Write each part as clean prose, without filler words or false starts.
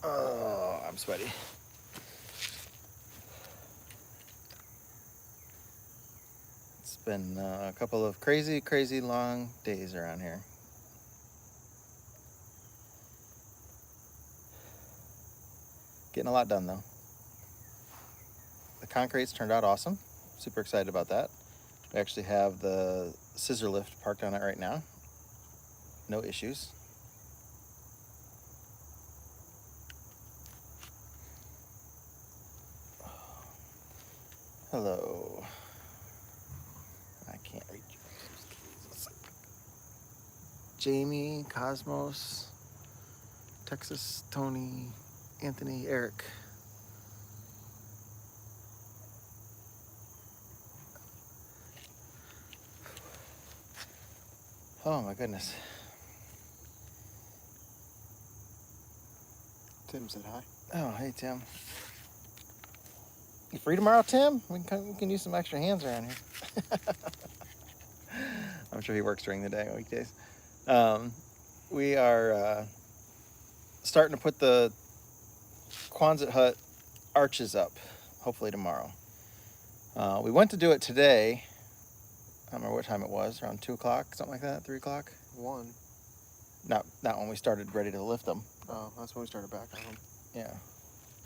Oh, I'm sweaty. It's been a couple of crazy long days around here. Getting a lot done though. The concrete's turned out awesome. Super excited about that. We actually have the scissor lift parked on it right now. No issues. Hello. I can't reach you. Jamie, Cosmos, Texas, Tony, Anthony, Eric. Oh my goodness. Tim said hi. Oh, hey Tim. You free tomorrow, Tim? We can use some extra hands around here. I'm sure he works during the day, weekdays. We are starting to put the Quonset hut arches up, hopefully tomorrow. We went to do it today. I don't remember what time it was, around 2 o'clock, something like that, 3 o'clock? 1. Not when we started ready to lift them. Oh, that's when we started back on them. Yeah.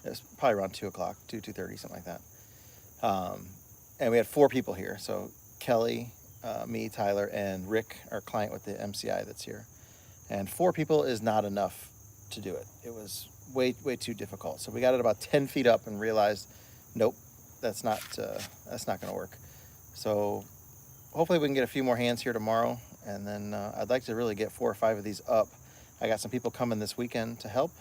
It was probably around 2 o'clock, 2:30, something like that. And we had 4 people here. So Kelly, me, Tyler, and Rick, our client with the MCI that's here. And 4 people is not enough to do it. It was way too difficult. So we got it about 10 feet up and realized, nope, that's not going to work. So hopefully we can get a few more hands here tomorrow. And then I'd like to really get 4 or 5 of these up. I got some people coming this weekend to help.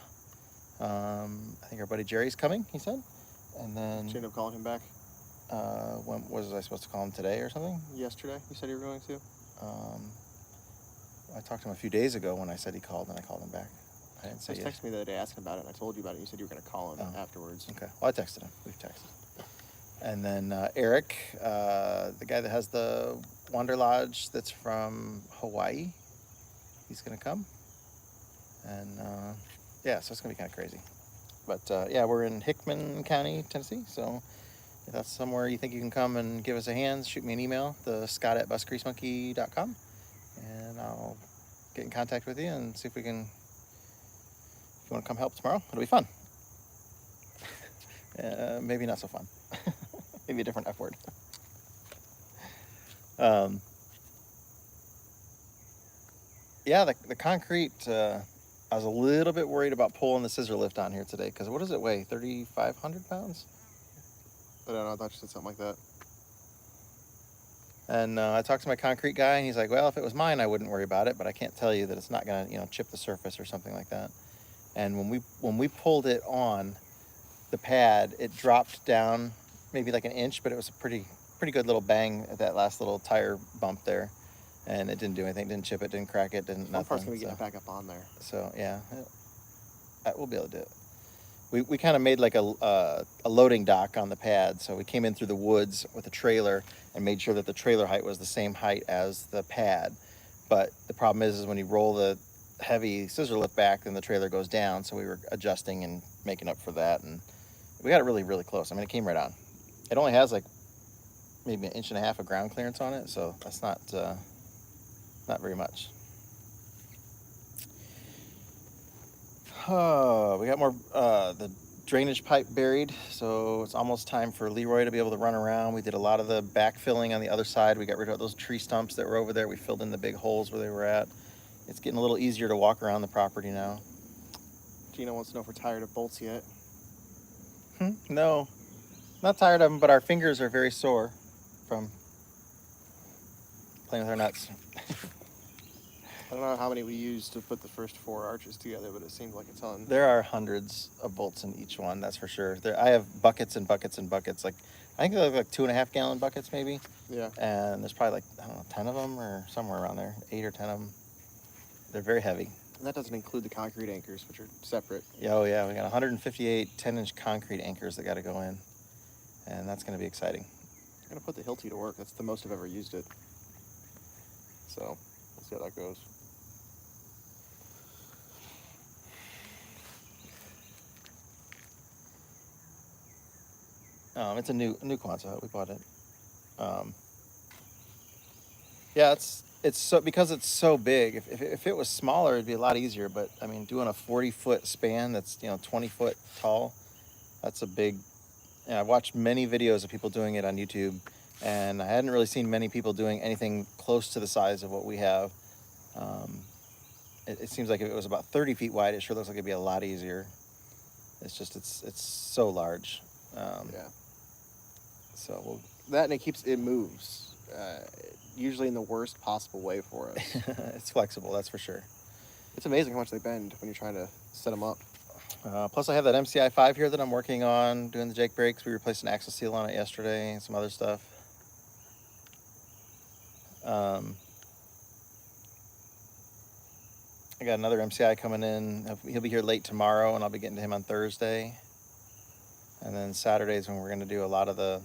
I think our buddy Jerry's coming, he said. And then... Did you end up calling him back? When was I supposed to call him today or something? Yesterday, you said you were going to? I talked to him a few days ago when I said he called, and I called him back. I didn't say he texted me the other day asking about it, and I told you about it. You said you were going to call him afterwards. Okay. Well, I texted him. We've texted. And then Eric, the guy that has the Wander Lodge that's from Hawaii, he's going to come. And yeah, so it's going to be kind of crazy. But yeah, we're in Hickman County, Tennessee. So if that's somewhere you think you can come and give us a hand, shoot me an email, scott@busgreasemonkey.com. And I'll get in contact with you and see if we can, if you want to come help tomorrow, it'll be fun. Maybe not so fun. Maybe a different F word. Yeah, the concrete, I was a little bit worried about pulling the scissor lift on here today, because what does it weigh, 3,500 pounds? I don't know, I thought you said something like that. And I talked to my concrete guy, and he's like, well, if it was mine, I wouldn't worry about it, but I can't tell you that it's not going to, chip the surface or something like that. And when we pulled it on the pad, it dropped down maybe like an inch, but it was a pretty good little bang at that last little tire bump there. And it didn't do anything, didn't chip it, didn't crack it, didn't nothing. One part's going to get it back up on there. So, yeah, we'll be able to do it. We kind of made like a loading dock on the pad. So we came in through the woods with a trailer and made sure that the trailer height was the same height as the pad. But the problem is when you roll the heavy scissor lift back, then the trailer goes down. So we were adjusting and making up for that. And we got it really close. I mean, it came right on. It only has like maybe 1.5 inches of ground clearance on it. So that's not very much. Oh, we got more, the drainage pipe buried, so it's almost time for Leroy to be able to run around. We did a lot of the backfilling on the other side. We got rid of those tree stumps that were over there. We filled in the big holes where they were at. It's getting a little easier to walk around the property now. Gina wants to know if we're tired of bolts yet. No, not tired of them, but our fingers are very sore from playing with our nuts. I don't know how many we used to put the first 4 arches together, but it seemed like a ton. There are hundreds of bolts in each one, that's for sure. I have buckets and buckets and buckets. Like, I think they're like 2.5 gallon buckets maybe. Yeah. And there's probably like, I don't know, 10 of them or somewhere around there, 8 or 10 of them. They're very heavy. And that doesn't include the concrete anchors, which are separate. Oh yeah, we got 158 10-inch concrete anchors that got to go in. And that's going to be exciting. I'm going to put the Hilti to work. That's the most I've ever used it. So, we'll see how that goes. It's a new Quanto. We bought it. Yeah, it's so because it's so big. If it was smaller, it'd be a lot easier. But I mean, doing a 40-foot span that's 20 foot tall, that's a big. Yeah, I've watched many videos of people doing it on YouTube, and I hadn't really seen many people doing anything close to the size of what we have. Um, it seems like if it was about 30 feet wide, it sure looks like it'd be a lot easier. It's just it's so large. Yeah. So we'll. That, and it moves, usually in the worst possible way for us. It's flexible, that's for sure. It's amazing how much they bend when you're trying to set them up. Plus, I have that MCI 5 here that I'm working on, doing the Jake brakes. We replaced an axle seal on it yesterday and some other stuff. I got another MCI coming in. He'll be here late tomorrow, and I'll be getting to him on Thursday. And then Saturdays when we're going to do a lot of the...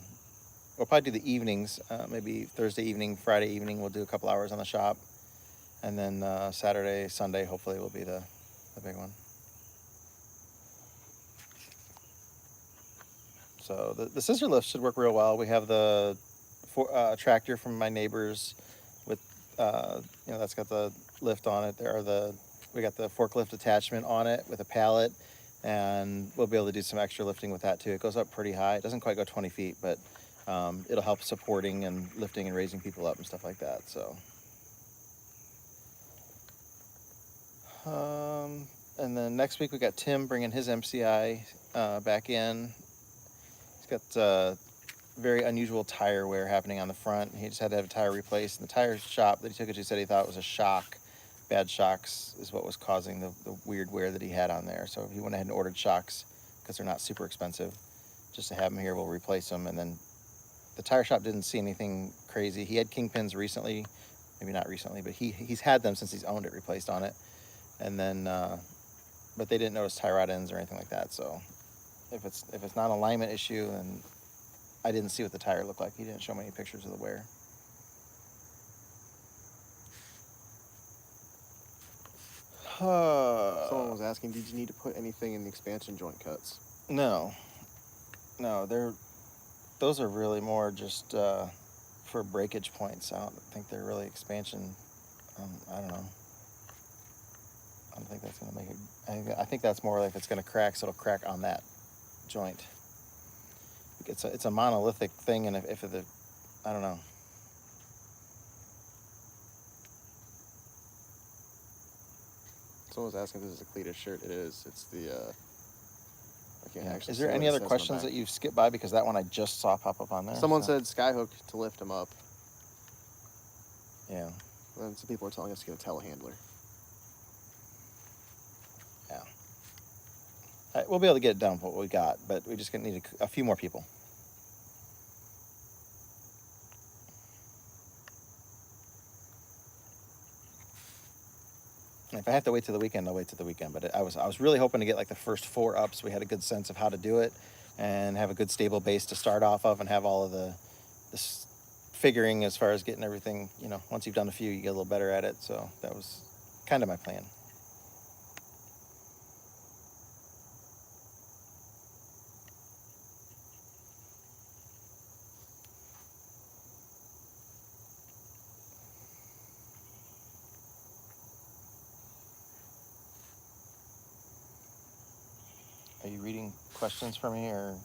We'll probably do the evenings, maybe Thursday evening, Friday evening. We'll do a couple hours on the shop. And then Saturday, Sunday, hopefully, will be the big one. So the scissor lift should work real well. We have the tractor from my neighbors with, that's got the lift on it. We got the forklift attachment on it with a pallet, and we'll be able to do some extra lifting with that too. It goes up pretty high. It doesn't quite go 20 feet, but it'll help supporting and lifting and raising people up and stuff like that. So, and then next week we got Tim bringing his MCI back in. He's got very unusual tire wear happening on the front. He just had to have a tire replaced. And the tire shop that he took it to said he thought it was a shock. Bad shocks is what was causing the weird wear that he had on there. So he went ahead and ordered shocks because they're not super expensive. Just to have them here, we'll replace them. And then the tire shop didn't see anything crazy. He had kingpins recently, maybe not recently, but he's had them since he's owned it replaced on it. And then, but they didn't notice tie rod ends or anything like that. So if it's not an alignment issue, then I didn't see what the tire looked like. He didn't show me any pictures of the wear. Someone was asking, did you need to put anything in the expansion joint cuts? No, those are really more just for breakage points. I don't think they're really expansion. I don't know. I don't think that's gonna make it. I think that's more like if it's gonna crack, so it'll crack on that joint. It's a monolithic thing, and if I don't know. Someone was asking if this is a Cletus shirt. It is. It's the. I can't actually. Is there any other questions that you've skipped by? Because that one I just saw pop up on there. Someone said skyhook to lift them up. Yeah. And then some people are telling us to get a telehandler. Yeah. We'll be able to get it done with what we got, but we just need a few more people. And if I have to wait till the weekend, I'll wait till the weekend. But I was really hoping to get like the first 4 up, so we had a good sense of how to do it, and have a good stable base to start off of, and have all of the figuring as far as getting everything. Once you've done a few, you get a little better at it. So that was kind of my plan. Are you reading questions for me, or?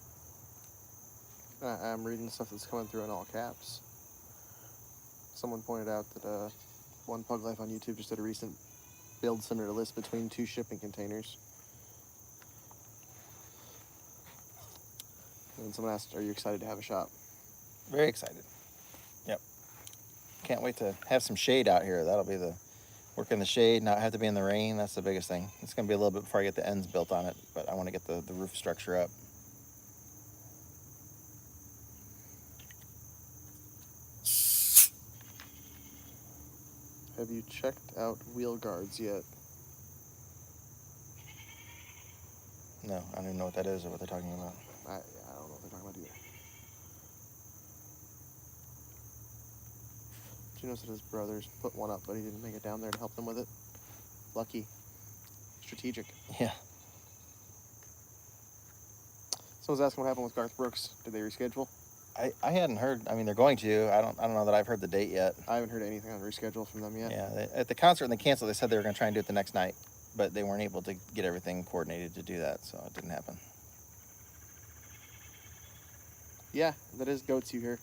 I'm reading stuff that's coming through in all caps. Someone pointed out that one Pug Life on YouTube just did a recent build similar list between 2 shipping containers. And someone asked, are you excited to have a shop? Very excited. Yep. Can't wait to have some shade out here. That'll be the work in the shade, not have to be in the rain. That's the biggest thing. It's going to be a little bit before I get the ends built on it, but I want to get the roof structure up. Have you checked out wheel guards yet? No, I don't even know what that is or what they're talking about. I don't know what they're talking about either. Gino said his brothers put one up, but he didn't make it down there to help them with it. Lucky. Strategic. Yeah. Someone's asking what happened with Garth Brooks. Did they reschedule? I hadn't heard. I mean, they're going to. I don't know that I've heard the date yet. I haven't heard anything on reschedule from them yet. Yeah, at the concert, they canceled. They said they were going to try and do it the next night, but they weren't able to get everything coordinated to do that, so it didn't happen. Yeah, that is goats you hear.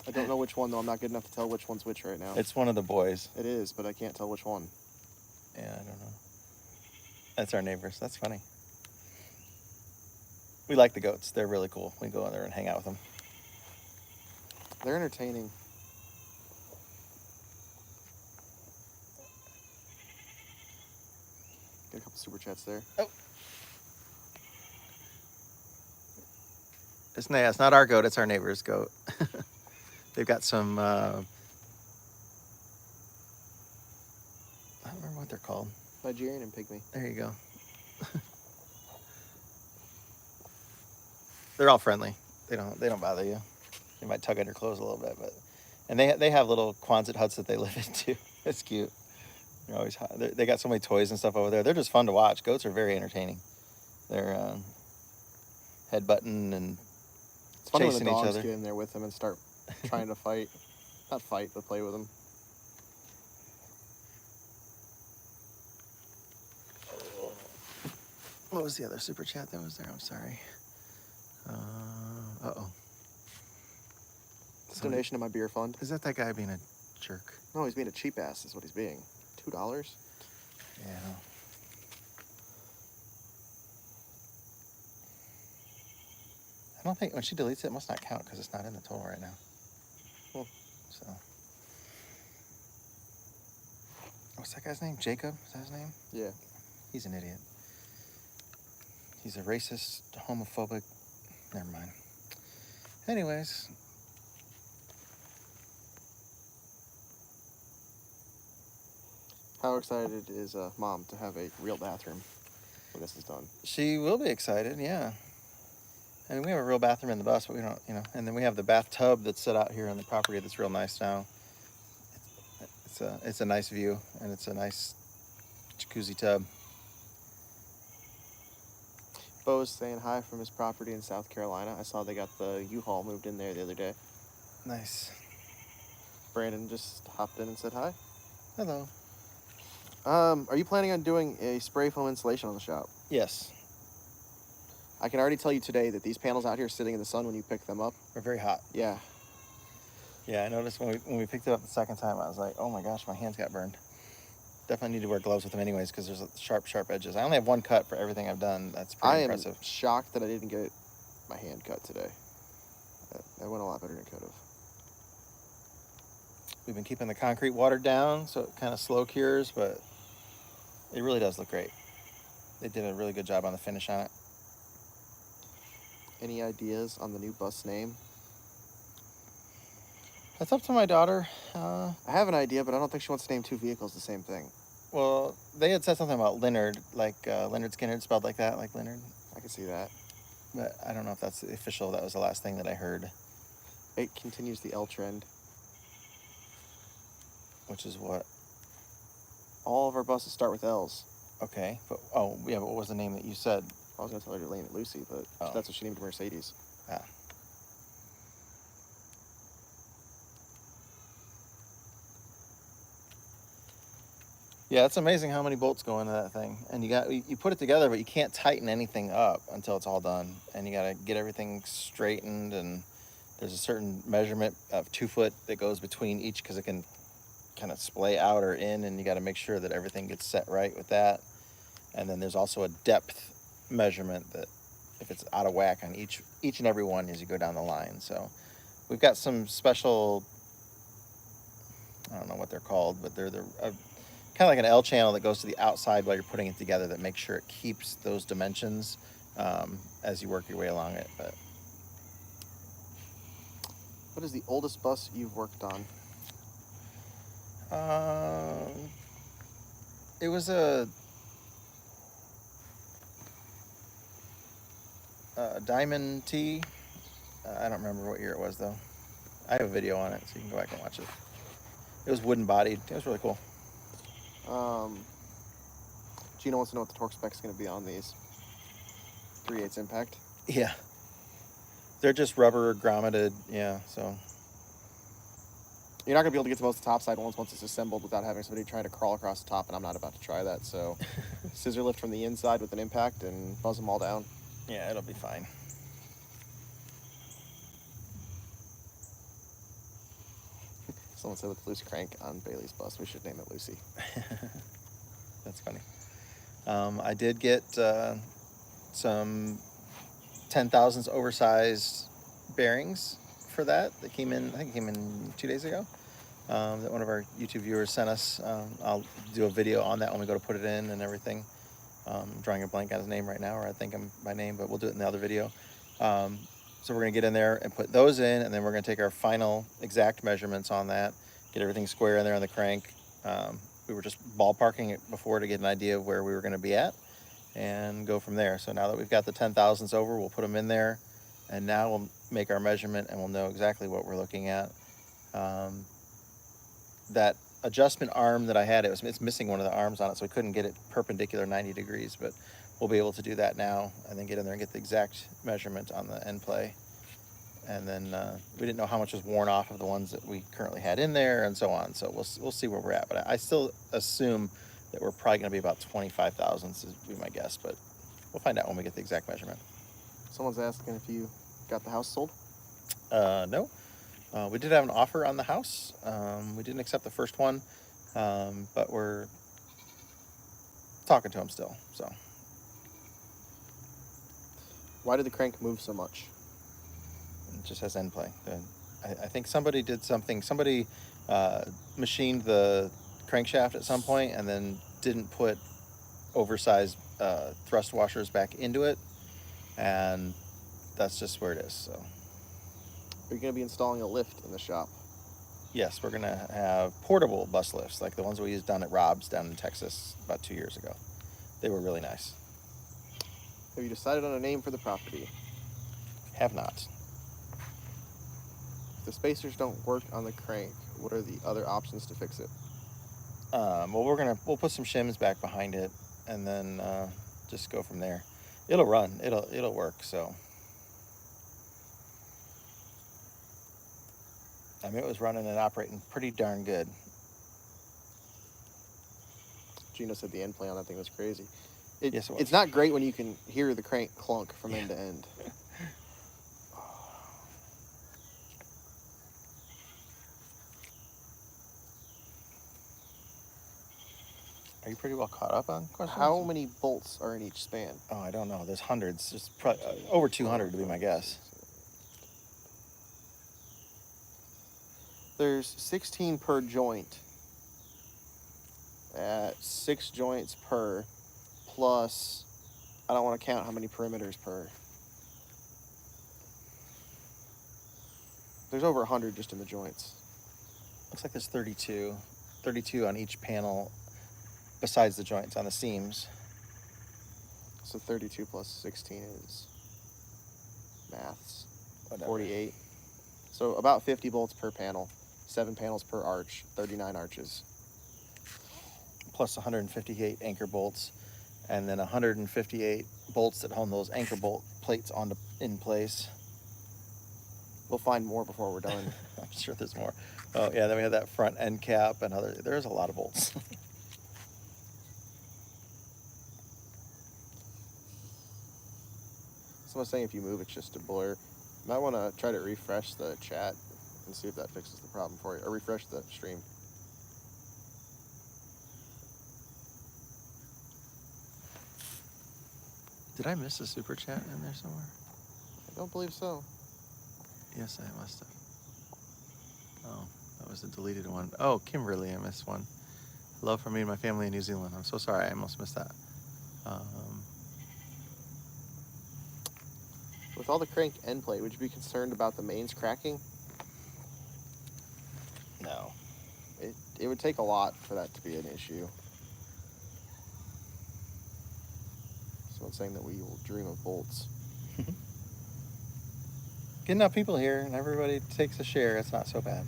I don't know which one, though. I'm not good enough to tell which one's which right now. It's one of the boys. It is, but I can't tell which one. Yeah, I don't know. That's our neighbors. That's funny. We like the goats. They're really cool. We go in there and hang out with them. They're entertaining. Get a couple super chats there. Oh. It's not our goat. It's our neighbor's goat. They've got some, I don't remember what they're called. Nigerian and pygmy. There you go. They're all friendly. They don't bother you. They might tug at your clothes a little bit, and they have little Quonset huts that they live in too. It's cute. They're always hot. They got so many toys and stuff over there. They're just fun to watch. Goats are very entertaining. They're headbutting and It's fun when chasing the each dogs other. get in there with them and start trying to fight. Not fight, but play with them. What was the other super chat that was there? I'm sorry. Uh-oh. It's a donation to my beer fund. Is that guy being a jerk? No, he's being a cheap ass is what he's being. $2? Yeah. I don't think, when she deletes it, it must not count because it's not in the total right now. Cool. So. What's that guy's name? Jacob? Is that his name? Yeah. He's an idiot. He's a racist, homophobic. Never mind. Anyways. How excited is Mom to have a real bathroom when this is done? She will be excited, yeah. I mean, we have a real bathroom in the bus, but we don't, and then we have the bathtub that's set out here on the property that's real nice now. It's a nice view, and it's a nice jacuzzi tub. Bo's saying hi from his property in South Carolina. I saw they got the U-Haul moved in there the other day. Nice. Brandon just hopped in and said hi. Hello. Are you planning on doing a spray foam installation on the shop? Yes. I can already tell you today that these panels out here sitting in the sun when you pick them up. We're very hot. Yeah. Yeah, I noticed when we picked it up the second time, I was like, oh my gosh, my hands got burned. Definitely need to wear gloves with them anyways because there's sharp edges. I only have one cut for everything I've done. That's pretty impressive. I am shocked that I didn't get my hand cut today. That went a lot better than it could have. We've been keeping the concrete watered down so it kind of slow cures, but it really does look great. They did a really good job on the finish on it. Any ideas on the new bus name? That's up to my daughter. I have an idea, but I don't think she wants to name two vehicles the same thing. Well, they had said something about Leonard, like Leonard Skinner, spelled like that, like Leonard. I can see that. But I don't know if that's the official. That was the last thing that I heard. It continues the L trend. Which is what? All of our buses start with L's. Okay. But what was the name that you said? I was going to tell her to name it Lucy, but that's what she named Mercedes. Ah. Yeah, it's amazing how many bolts go into that thing. And you put it together, but you can't tighten anything up until it's all done. And you got to get everything straightened, and there's a certain measurement of 2 foot that goes between each because it can kind of splay out or in, and you got to make sure that everything gets set right with that. And then there's also a depth measurement that if it's out of whack on each and every one as you go down the line. So we've got some special, I don't know what they're called, but they're kind of like an L channel that goes to the outside while you're putting it together that makes sure it keeps those dimensions as you work your way along it. But what is the oldest bus you've worked on? It was a Diamond T. I don't remember what year it was though. I have a video on it, so you can go back and watch it. It was wooden bodied. It was really cool. Gino wants to know what the torque spec is going to be on these. creates impact. Yeah. They're just rubber grommeted, yeah, so. You're not going to be able to get to most of the top side once it's assembled without having somebody try to crawl across the top, and I'm not about to try that. So scissor lift from the inside with an impact and buzz them all down. Yeah, it'll be fine. Someone said with loose crank on Bailey's bus, we should name it Lucy. That's funny. I did get some 10,000s oversized bearings for that. That came in, I think it came in 2 days ago. That one of our YouTube viewers sent us. I'll do a video on that when we go to put it in and everything. I'm drawing a blank on his name right now, or I think I'm by name, but we'll do it in the other video. So we're going to get in there and put those in, and then we're going to take our final exact measurements on that, get everything square in there on the crank. We were just ballparking it before to get an idea of where we were going to be at and go from there. So now that we've got the 10,000s over, we'll put them in there, and now we'll make our measurement and we'll know exactly what we're looking at. That adjustment arm that I had, it's missing one of the arms on it, so we couldn't get it perpendicular 90 degrees, but we'll be able to do that now and then get in there and get the exact measurement on the end play. And then we didn't know how much was worn off of the ones that we currently had in there and so on. So we'll see where we're at. But I still assume that we're probably going to be about 25 thousandths would be my guess, but we'll find out when we get the exact measurement. Someone's asking if you got the house sold. No. We did have an offer on the house. We didn't accept the first one, but we're talking to him still. So. Why did the crank move so much? It just has end play. I think somebody did something. Somebody machined the crankshaft at some point and then didn't put oversized thrust washers back into it, and that's just where it is. So. Are you going to be installing a lift in the shop? Yes, we're going to have portable bus lifts, like the ones we used down at Rob's down in Texas about 2 years ago. They were really nice. Have you decided on a name for the property? Have not. If the spacers don't work on the crank, what are the other options to fix it? Well, we'll put some shims back behind it, and then just go from there. It'll run. It'll work. So. I mean, it was running and operating pretty darn good. Gino said the end play on that thing was crazy. Yes, it was. It's not great when you can hear the crank clunk from end to end. Are you pretty well caught up on questions? How many bolts are in each span? Oh, I don't know. There's hundreds. There's probably over 200 to be my guess. There's 16 per joint at 6 joints per, plus I don't want to count how many perimeters per. There's over 100 just in the joints. Looks like there's 32 on each panel besides the joints on the seams. So 32 plus 16 is maths. Whatever. 48. So about 50 bolts per panel, 7 panels per arch, 39 arches. Plus 158 anchor bolts, and then 158 bolts that hold those anchor bolt plates in place. We'll find more before we're done. I'm sure there's more. Oh yeah, then we have that front end cap and there's a lot of bolts. Someone's saying if you move, it's just a blur. You might want to try to refresh the chat and see if that fixes the problem for you, or refresh the stream. Did I miss a super chat in there somewhere? I don't believe so. Yes, I must have. Oh, that was a deleted one. Oh, Kimberly, I missed one. Hello from me and my family in New Zealand. I'm so sorry, I almost missed that. With all the crank end plate, would you be concerned about the mains cracking? No. It would take a lot for that to be an issue. Someone's saying that we will dream of bolts. Get enough people here and everybody takes a share. It's not so bad.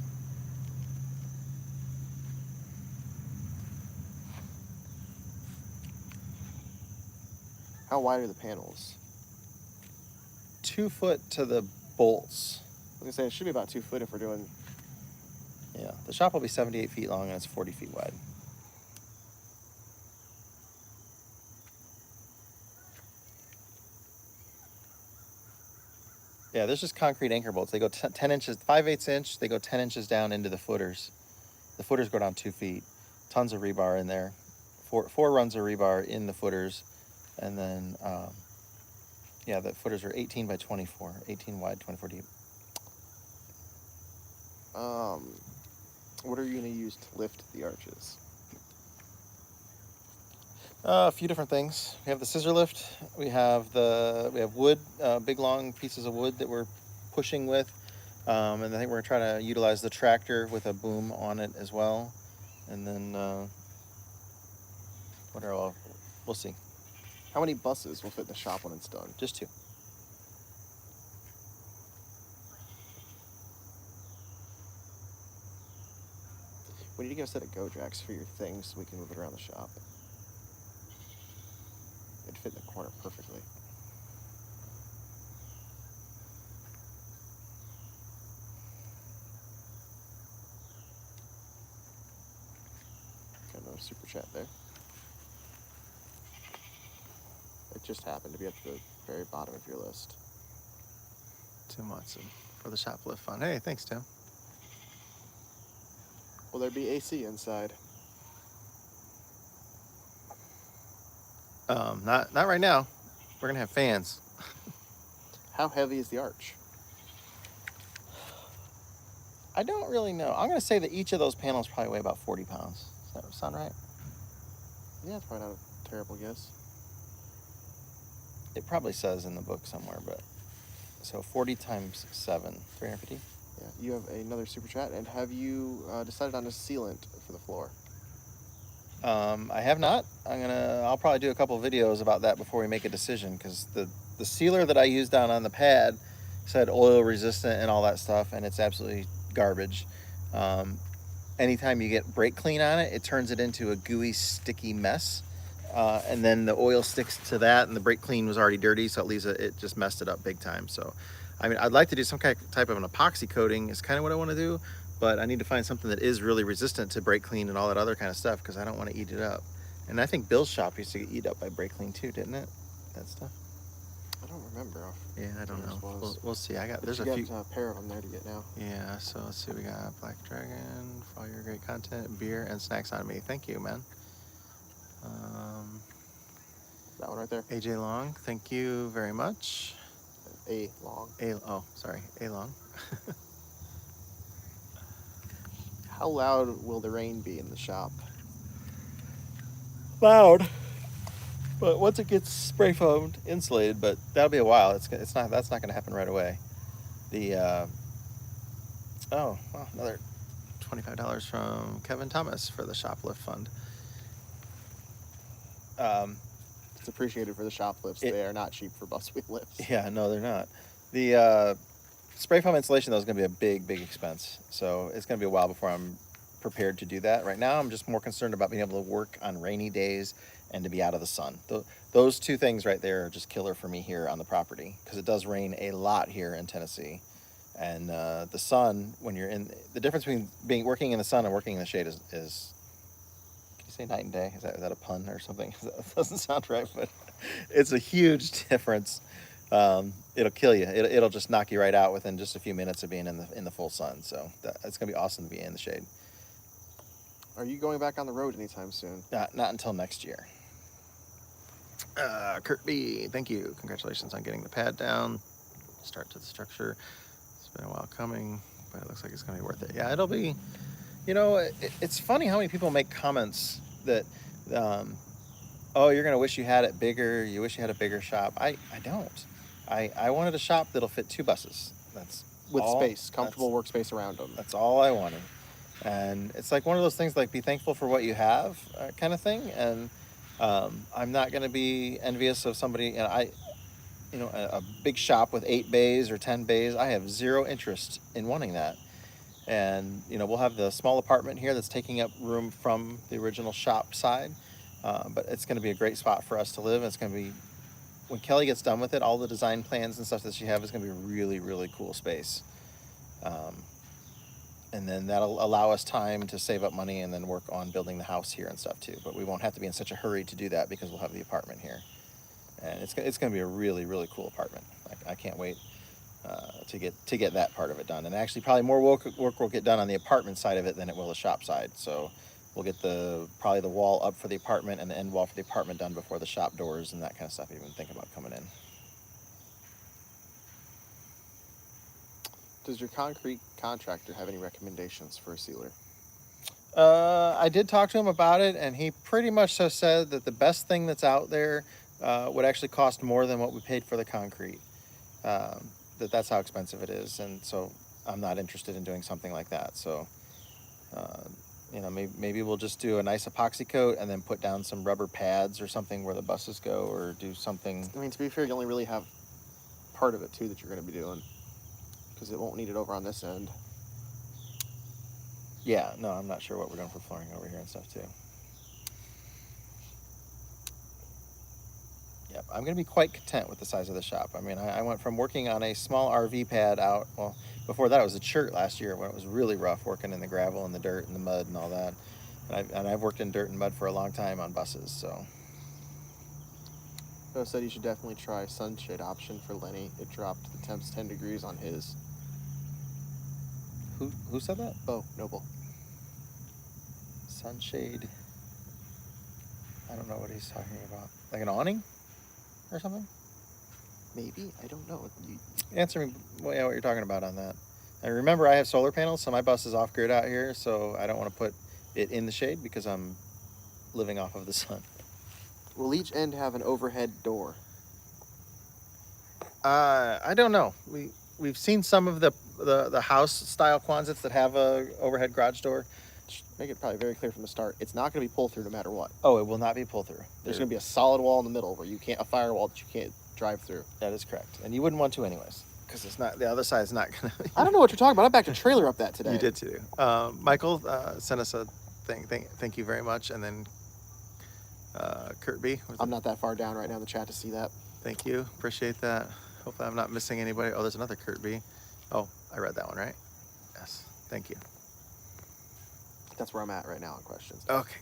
How wide are the panels? 2 foot to the bolts. I was gonna say it should be about 2 foot if we're doing. Yeah, the shop will be 78 feet long and it's 40 feet wide. Yeah, there's just concrete anchor bolts. They go 10 inches, 5/8 inch. They go 10 inches down into the footers. The footers go down 2 feet. Tons of rebar in there. Four runs of rebar in the footers, and then yeah, the footers are 18 by 24, 18 wide, 24 deep. What are you gonna use to lift the arches? A few different things. We have the scissor lift. We have wood, big long pieces of wood that we're pushing with, and I think we're trying to utilize the tractor with a boom on it as well. And then what are all? We'll see. How many buses will fit in the shop when it's done? Just 2. We need to get a set of go jacks for your things so we can move it around the shop. It'd fit in the corner perfectly. Got another super chat there. It just happened to be at the very bottom of your list. 2 months for the shoplift fund. Hey, thanks, Tim. Will there be AC inside? Not right now. We're gonna have fans. How heavy is the arch? I don't really know. I'm gonna say that each of those panels probably weigh about 40 pounds. Does that sound right? Yeah, it's probably not a terrible guess. It probably says in the book somewhere, but so 40 times 7, 350. Yeah, you have another super chat. And have you decided on a sealant for the floor? I have not. I'll probably do a couple videos about that before we make a decision, because the sealer that I used down on the pad said oil resistant and all that stuff, and it's absolutely garbage. Anytime you get brake clean on it, it turns it into a gooey, sticky mess. And then the oil sticks to that, and the brake clean was already dirty, so it just messed it up big time. So, I mean, I'd like to do some type of an epoxy coating is kind of what I want to do, but I need to find something that is really resistant to brake clean and all that other kind of stuff, because I don't want to eat it up. And I think Bill's shop used to get eat up by brake clean too, didn't it? That stuff. I don't remember. Yeah, I don't know. We'll see. There's a few. A pair of them there to get now. Yeah, so let's see. We got Black Dragon for all your great content, beer, and snacks on me. Thank you, man. That one right there. AJ Long, thank you very much. A long. A Long. How loud will the rain be in the shop? Loud. But once it gets spray foamed, insulated, but that'll be a while. That's not going to happen right away. Another $25 from Kevin Thomas for the shoplift fund. It's appreciated for the shoplifts. They are not cheap for bus wheel lifts. Yeah, no, they're not. The spray foam installation, though, is going to be a big expense. So it's going to be a while before I'm prepared to do that. Right now, I'm just more concerned about being able to work on rainy days and to be out of the sun. Those 2 things right there are just killer for me here on the property, because it does rain a lot here in Tennessee. And the sun, when you're the difference between working in the sun and working in the shade is can you say night and day? Is that a pun or something? That doesn't sound right, but it's a huge difference. It'll kill you. It'll just knock you right out within just a few minutes of being in the full sun. So it's gonna be awesome to be in the shade. Are you going back on the road anytime soon? Not until next year. Kurt B, thank you. Congratulations on getting the pad down. Start to the structure. It's been a while coming, but it looks like it's going to be worth it. Yeah, it'll be, it's funny how many people make comments that, oh, you're going to wish you had it bigger. You wish you had a bigger shop. I don't. I wanted a shop that'll fit 2 buses. That's with all, space, comfortable workspace around them. That's all I wanted. And it's like one of those things, like, be thankful for what you have kind of thing. And I'm not going to be envious of somebody, and a big shop with 8 bays or 10 bays. I have zero interest in wanting that. And, we'll have the small apartment here that's taking up room from the original shop side. But it's going to be a great spot for us to live. It's going to be when Kelly gets done with it, all the design plans and stuff that she has is going to be a really, really cool space. And then that'll allow us time to save up money and then work on building the house here and stuff too. But we won't have to be in such a hurry to do that because we'll have the apartment here. And it's going to be a really, really cool apartment. I can't wait to get that part of it done. And actually, probably more work will get done on the apartment side of it than it will the shop side. So we'll get probably the wall up for the apartment and the end wall for the apartment done before the shop doors and that kind of stuff even think about coming in. Does your concrete contractor have any recommendations for a sealer? I did talk to him about it, and he pretty much so said that the best thing that's out there would actually cost more than what we paid for the concrete. That's how expensive it is, and so I'm not interested in doing something like that. So, maybe we'll just do a nice epoxy coat and then put down some rubber pads or something where the buses go, or do something. I mean, to be fair, you only really have part of it too that you're going to be doing, because it won't need it over on this end. Yeah, no, I'm not sure what we're doing for flooring over here and stuff too. Yep, I'm going to be quite content with the size of the shop. I mean, I went from working on a small RV pad out, well, before that it was a chert last year when it was really rough working in the gravel and the dirt and the mud and all that. And I've worked in dirt and mud for a long time on buses, so. Joe said you should definitely try sunshade option for Lenny. It dropped the temps 10 degrees on his. Who said that? Oh, Noble. Sunshade. I don't know what he's talking about. Like an awning or something? Maybe, I don't know. Answer me what you're talking about on that. And remember, I have solar panels, so my bus is off grid out here, so I don't want to put it in the shade because I'm living off of the sun. Will each end have an overhead door? I don't know. We've seen some of the house style Quonsets that have a overhead garage door. Make it probably very clear from the start. It's not going to be pull through no matter what. Oh, it will not be pull through. There's going to be a solid wall in the middle where a firewall that you can't drive through. That is correct, and you wouldn't want to anyways, because it's not, the other side's not going to. I don't know what you're talking about. I backed a trailer up that today. You did too. Michael sent us a thing. Thank you very much, and then Kurt B. I'm not that far down right now in the chat to see that. Thank you. Appreciate that. Hopefully I'm not missing anybody. Oh, there's another Kurt B. Oh, I read that one, right? Yes. Thank you. That's where I'm at right now on questions. Okay.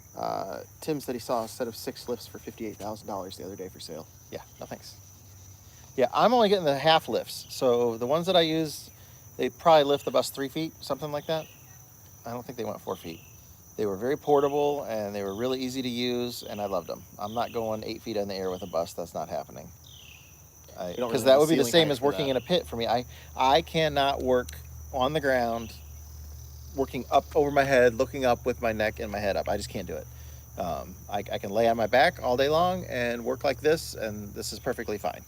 Tim said he saw a set of 6 lifts for $58,000 the other day for sale. Yeah, no thanks. Yeah, I'm only getting the half lifts. So the ones that I use, they probably lift the bus 3 feet, something like that. I don't think they went 4 feet. They were very portable and they were really easy to use, and I loved them. I'm not going 8 feet in the air with a bus. That's not happening. Because that would be the same as working in a pit for me. I cannot work on the ground, working up over my head, looking up with my neck and my head up. I just can't do it. I can lay on my back all day long and work like this, and this is perfectly fine.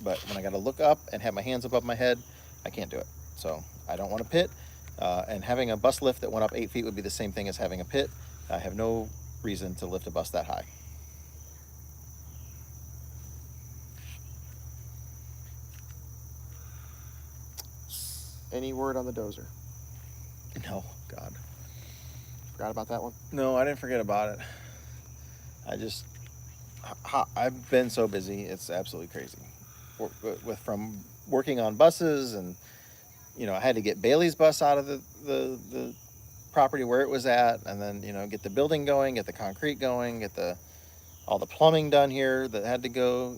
But when I got to look up and have my hands above my head, I can't do it. So I don't want a pit. And having a bus lift that went up 8 feet would be the same thing as having a pit. I have no reason to lift a bus that high. Any word on the dozer? No, God. Forgot about that one? No, I didn't forget about it. I've been so busy, it's absolutely crazy. From working on buses, and I had to get Bailey's bus out of the property where it was at, and then get the building going, get the concrete going, get all the plumbing done here that had to go.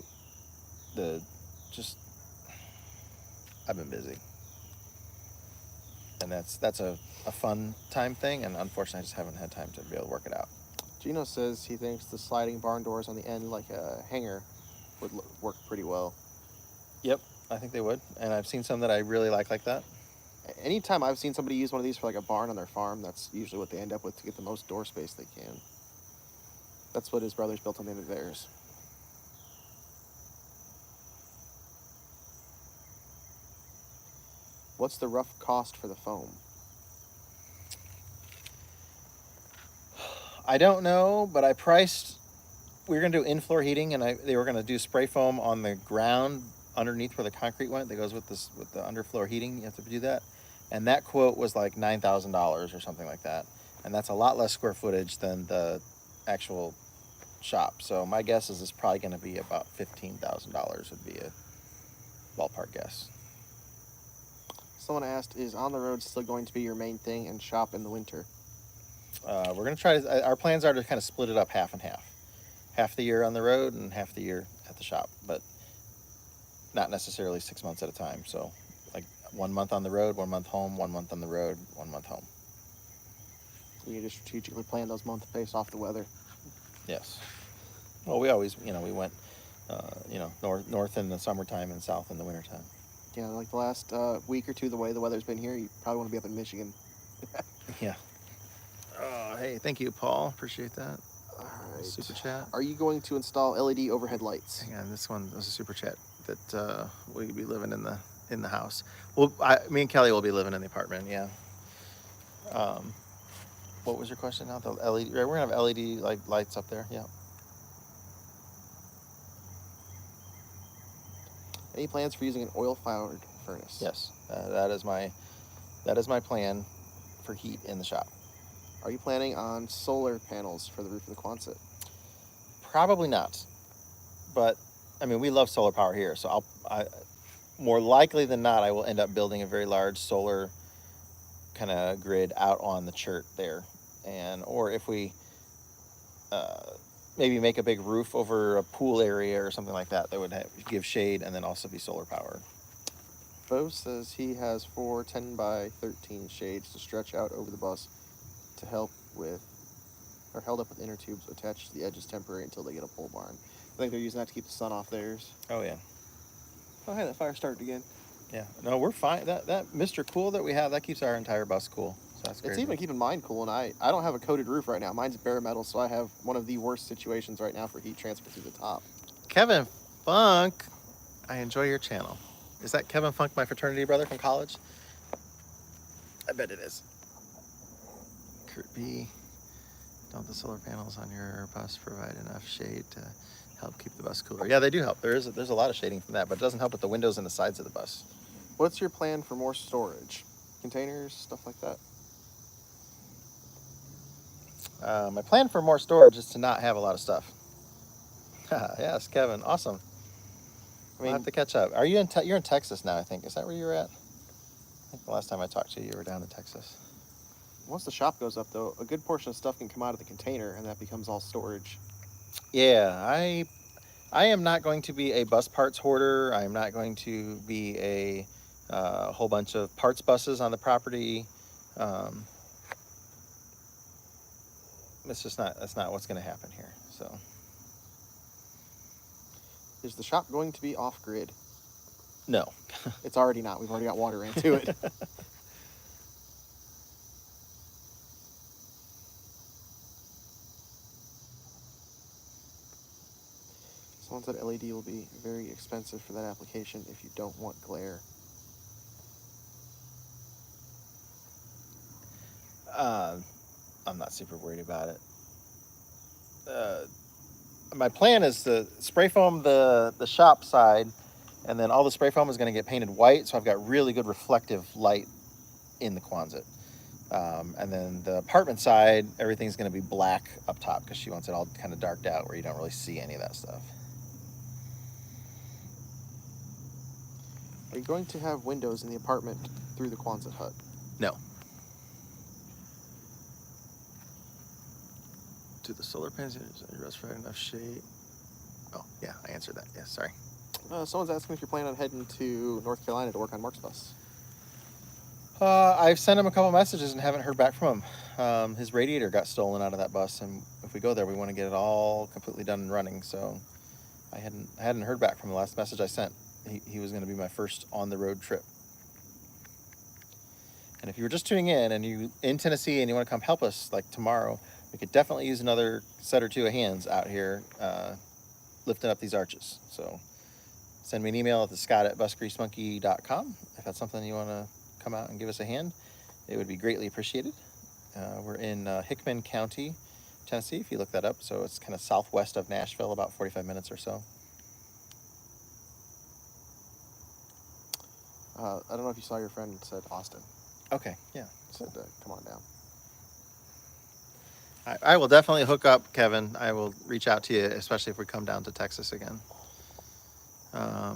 I've been busy, and that's a fun time thing, and unfortunately I just haven't had time to be able to work it out. Gino says he thinks the sliding barn doors on the end, like a hanger, would work pretty well. Yep, I think they would, and I've seen some that I really like that. Anytime I've seen somebody use one of these for like a barn on their farm, that's usually what they end up with to get the most door space they can. That's what his brothers built on the end of theirs. What's the rough cost for the foam? I don't know, but we were going to do in-floor heating, and they were going to do spray foam on the ground underneath where the concrete went. That goes with the underfloor heating. You have to do that. And that quote was like $9,000 or something like that. And that's a lot less square footage than the actual shop. So my guess is it's probably going to be about $15,000 would be a ballpark guess. Someone asked, is on the road still going to be your main thing and shop in the winter? We're going to try to, our plans are to kind of split it up half and half. Half the year on the road and half the year at the shop, but not necessarily 6 months at a time. So like 1 month on the road, 1 month home, 1 month on the road, 1 month home. You need to strategically plan those months based off the weather. Yes. Well, we always, we went, north in the summertime and south in the wintertime. Yeah, like the last week or two, the way the weather's been here, you probably want to be up in Michigan. Yeah. Oh, hey, thank you, Paul. Appreciate that. All right. Super chat. Are you going to install LED overhead lights? Hang on, this one was a super chat that we'll be living in the house. Well, me and Kelly will be living in the apartment. Yeah. What was your question now? The LED. Right, we're gonna have LED lights up there. Yeah. Any plans for using an oil-fired furnace? Yes. That is my plan for heat in the shop. Are you planning on solar panels for the roof of the Quonset? Probably not, but I mean we love solar power here, so more likely than not I will end up building a very large solar kind of grid out on the chert there, or if we maybe make a big roof over a pool area or something like that would give shade and then also be solar powered. Bo says he has 4 10 by 13 shades to stretch out over the bus to help with, or held up with inner tubes attached to the edges temporary until they get a pole barn. I think they're using that to keep the sun off theirs. Oh yeah. Oh hey, that fire started again. Yeah. No, we're fine. That Mr. Cool that we have, that keeps our entire bus cool. So that's great. It's even keeping mine cool, and I don't have a coated roof right now. Mine's bare metal, so I have one of the worst situations right now for heat transfer through the top. Kevin Funk, I enjoy your channel. Is that Kevin Funk, my fraternity brother from college? I bet it is. Kurt B. Don't the solar panels on your bus provide enough shade to help keep the bus cooler? Yeah, they do help. There's a lot of shading from that, but it doesn't help with the windows and the sides of the bus. What's your plan for more storage? Containers, stuff like that? My plan for more storage is to not have a lot of stuff. Yes, Kevin, awesome. We'll have to catch up. Are you you're in Texas now, I think. Is that where you're at? I think the last time I talked to you, you were down in Texas. Once the shop goes up, though, a good portion of stuff can come out of the container, and that becomes all storage. Yeah, I am not going to be a bus parts hoarder. I am not going to be a whole bunch of parts buses on the property. That's not what's going to happen here. So, Is the shop going to be off-grid? no. It's already not. We've already got water into it. Someone said LED will be very expensive for that application if you don't want glare. I'm not super worried about it. My plan is to spray foam the shop side, and then all the spray foam is going to get painted white, so I've got really good reflective light in the Quonset. And then the apartment side, everything's going to be black up top because she wants it all kind of darked out where you don't really see any of that stuff. Are you going to have windows in the apartment through the Quonset hut? No. Do the solar panels provide enough shade? Oh, yeah, I answered that. Yeah, sorry. Someone's asking if you're planning on heading to North Carolina to work on Mark's bus. I've sent him a couple messages and haven't heard back from him. His radiator got stolen out of that bus, and if we go there, we want to get it all completely done and running. So I hadn't heard back from the last message I sent. He was going to be my first on-the-road trip. And if you were just tuning in and you in Tennessee and you want to come help us like tomorrow, we could definitely use another set or two of hands out here lifting up these arches. So send me an email at scott@busgreasemonkey.com if that's something you want to come out and give us a hand. It would be greatly appreciated. We're in Hickman County, Tennessee, if you look that up. So it's kind of southwest of Nashville, about 45 minutes or so. I don't know if you saw your friend said Austin. Okay, yeah. Said come on down. I will definitely hook up, Kevin. I will reach out to you, especially if we come down to Texas again.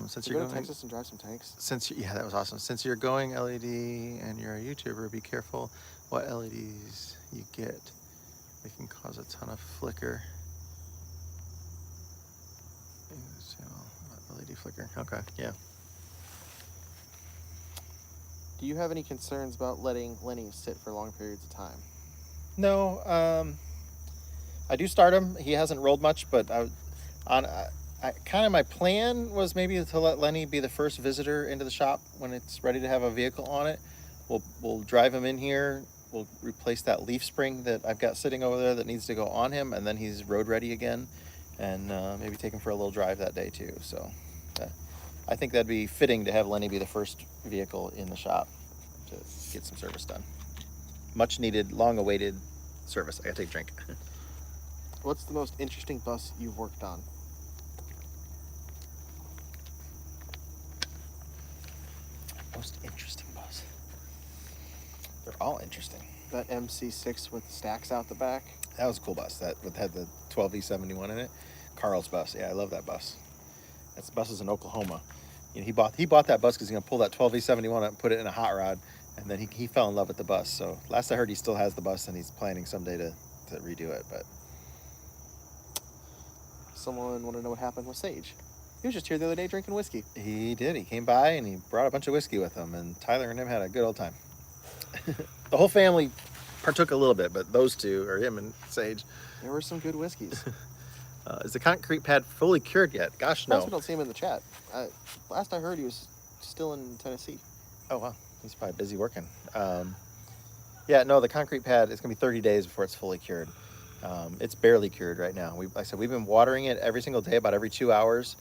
Since Can you're we go to going, Texas and drive some tanks? yeah, that was awesome. Since you're going LED and you're a YouTuber, be careful what LEDs you get. They can cause a ton of flicker. LED flicker. Okay, yeah. Do you have any concerns about letting Lenny sit for long periods of time? No, I do start him. He hasn't rolled much, but kind of my plan was maybe to let Lenny be the first visitor into the shop when it's ready to have a vehicle on it. We'll drive him in here. We'll replace that leaf spring that I've got sitting over there that needs to go on him, and then he's road ready again, and maybe take him for a little drive that day too. So, I think that'd be fitting to have Lenny be the first vehicle in the shop to get some service done. Much needed, long awaited service. I gotta take a drink. What's the most interesting bus you've worked on? Most interesting bus. They're all interesting. That MC6 with the stacks out the back. That was a cool bus. That had the 12V71 in it. Carl's bus. Yeah, I love that bus. That bus is in Oklahoma. You know, he bought that bus because he's gonna pull that 12V71 up and put it in a hot rod, and then he fell in love with the bus. So last I heard, he still has the bus and he's planning someday to redo it. But Someone want to know what happened with Sage. He was just here the other day drinking whiskey. he did. He came by and he brought a bunch of whiskey with him, and Tyler and him had a good old time. The whole family partook a little bit, but those two, or him and Sage. There were some good whiskeys. Is the concrete pad fully cured yet? Gosh, no. We don't see him in the chat. Last I heard, he was still in Tennessee. Oh, wow. He's probably busy working. Yeah, no, the concrete pad, it's going to be 30 days before it's fully cured. It's barely cured right now. Like I said, we've been watering it every single day, about every 2 hours,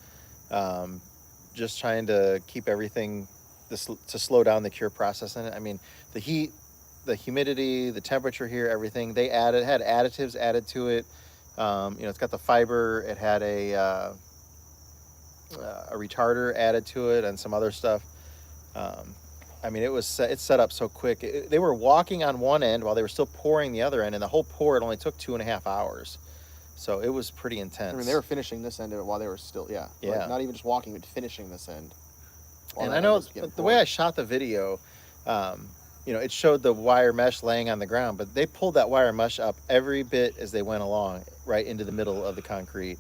just trying to keep everything to slow down the cure process in it. I mean, the heat, the humidity, the temperature here, everything, had additives added to it. It's got the fiber. It had a retarder added to it and some other stuff. I mean, it's set up so quick. They were walking on one end while they were still pouring the other end, and the whole pour, it only took 2.5 hours. So it was pretty intense. I mean, they were finishing this end of it while they were still, Yeah. Like, not even just walking, but finishing this end. And I know the way I shot the video, it showed the wire mesh laying on the ground, but they pulled that wire mesh up every bit as they went along, right into the middle of the concrete.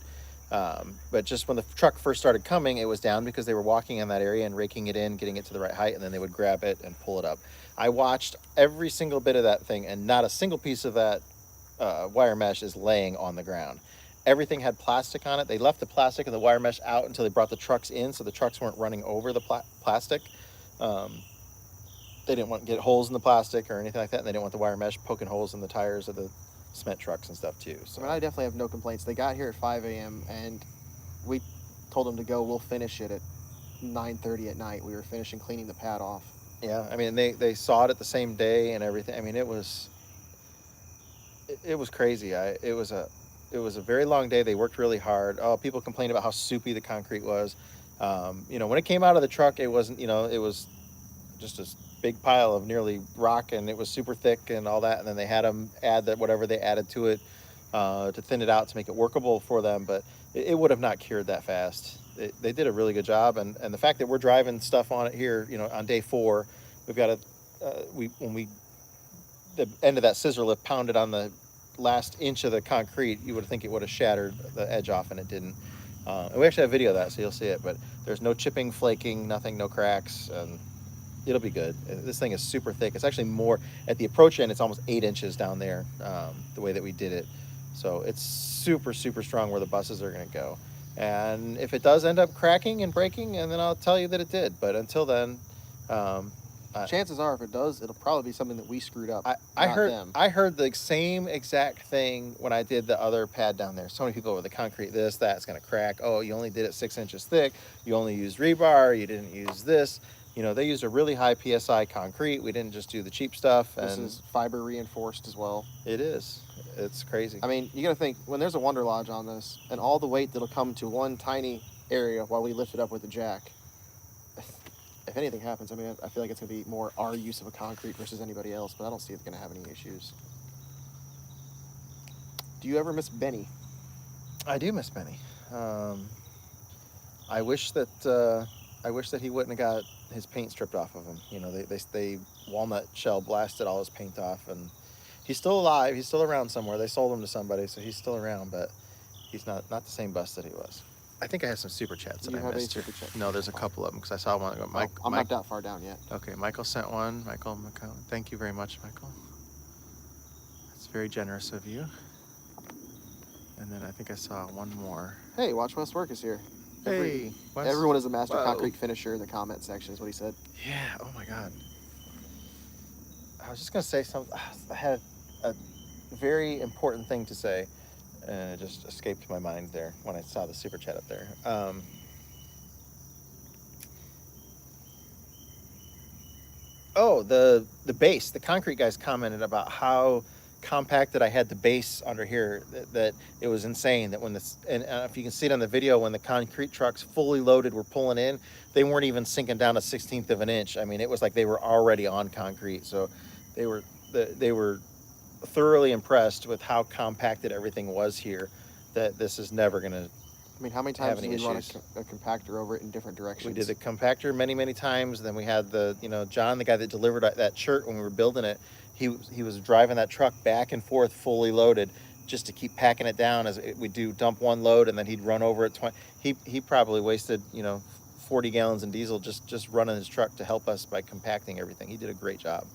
But just when the truck first started coming, it was down because they were walking in that area and raking it in, getting it to the right height, and then they would grab it and pull it up. I watched every single bit of that thing, and not a single piece of that wire mesh is laying on the ground. Everything had plastic on it. They left the plastic and the wire mesh out until they brought the trucks in, so the trucks weren't running over the plastic. They didn't want to get holes in the plastic or anything like that, and they didn't want the wire mesh poking holes in the tires of the cement trucks and stuff too. So I mean, I definitely have no complaints. They got here at 5 a.m. and we told them to go. We'll finish it at 9:30 at night. We were finishing cleaning the pad off. Yeah, I mean, they saw it the same day and everything. I mean, it was crazy. It was a very long day. They worked really hard. Oh, people complained about how soupy the concrete was. When it came out of the truck, it wasn't. It was just a big pile of nearly rock, and it was super thick and all that. And then they had them add whatever they added to it to thin it out to make it workable for them. But it would have not cured that fast. They did a really good job, and the fact that we're driving stuff on it here, on day 4, we've got the end of that scissor lift pounded on the last inch of the concrete, you would think it would have shattered the edge off, and it didn't. And we actually have video of that, so you'll see it. But there's no chipping, flaking, nothing, no cracks, and it'll be good. This thing is super thick. It's actually more at the approach end. It's almost 8 inches down there, the way that we did it. So it's super, super strong where the buses are going to go. And if it does end up cracking and breaking, and then I'll tell you that it did. But until then, chances are, if it does, it'll probably be something that we screwed up. I not heard the same exact thing when I did the other pad down there. So many people with the concrete, that's going to crack. Oh, you only did it 6 inches thick. You only used rebar. You didn't use this. They used a really high PSI concrete. We didn't just do the cheap stuff. This is fiber reinforced as well. It is. It's crazy. I mean, you got to think, when there's a Wonder Lodge on this, and all the weight that'll come to one tiny area while we lift it up with the jack, if anything happens, I mean, I feel like it's going to be more our use of a concrete versus anybody else, but I don't see it going to have any issues. Do you ever miss Benny? I do miss Benny. I wish that he wouldn't have got his paint stripped off of him. You know, they walnut shell blasted all his paint off, and he's still alive. He's still around somewhere. They sold him to somebody, so he's still around, but he's not the same bus that he was. I think I have some super chats that You I have missed. a super chat? No, there's a couple of them because I saw one. I'm not that far down yet. Okay, Michael sent one. Michael, thank you very much, Michael. That's very generous of you. And then I think I saw one more. Hey, Watch West Work is here. Hey, everyone is a master Whoa. concrete finisher in the comment section is what he said. Yeah, oh my God. I was just going to say something. I had a very important thing to say, and it just escaped my mind there when I saw the super chat up there. The base. The concrete guys commented about how compacted I had the base under here, that it was insane. That when and if you can see it on the video, when the concrete trucks fully loaded were pulling in, they weren't even sinking down a 1/16 of an inch. I mean, it was like they were already on concrete. So they were thoroughly impressed with how compacted everything was here, that this is never going to. I mean, how many times did we run a compactor over it in different directions? We did the compactor many times. Then we had John, the guy that delivered that shirt when we were building it. He was driving that truck back and forth fully loaded just to keep packing it down as we do dump one load, and then he'd run over it 20. He probably wasted 40 gallons in diesel just running his truck to help us by compacting everything. He did a great job.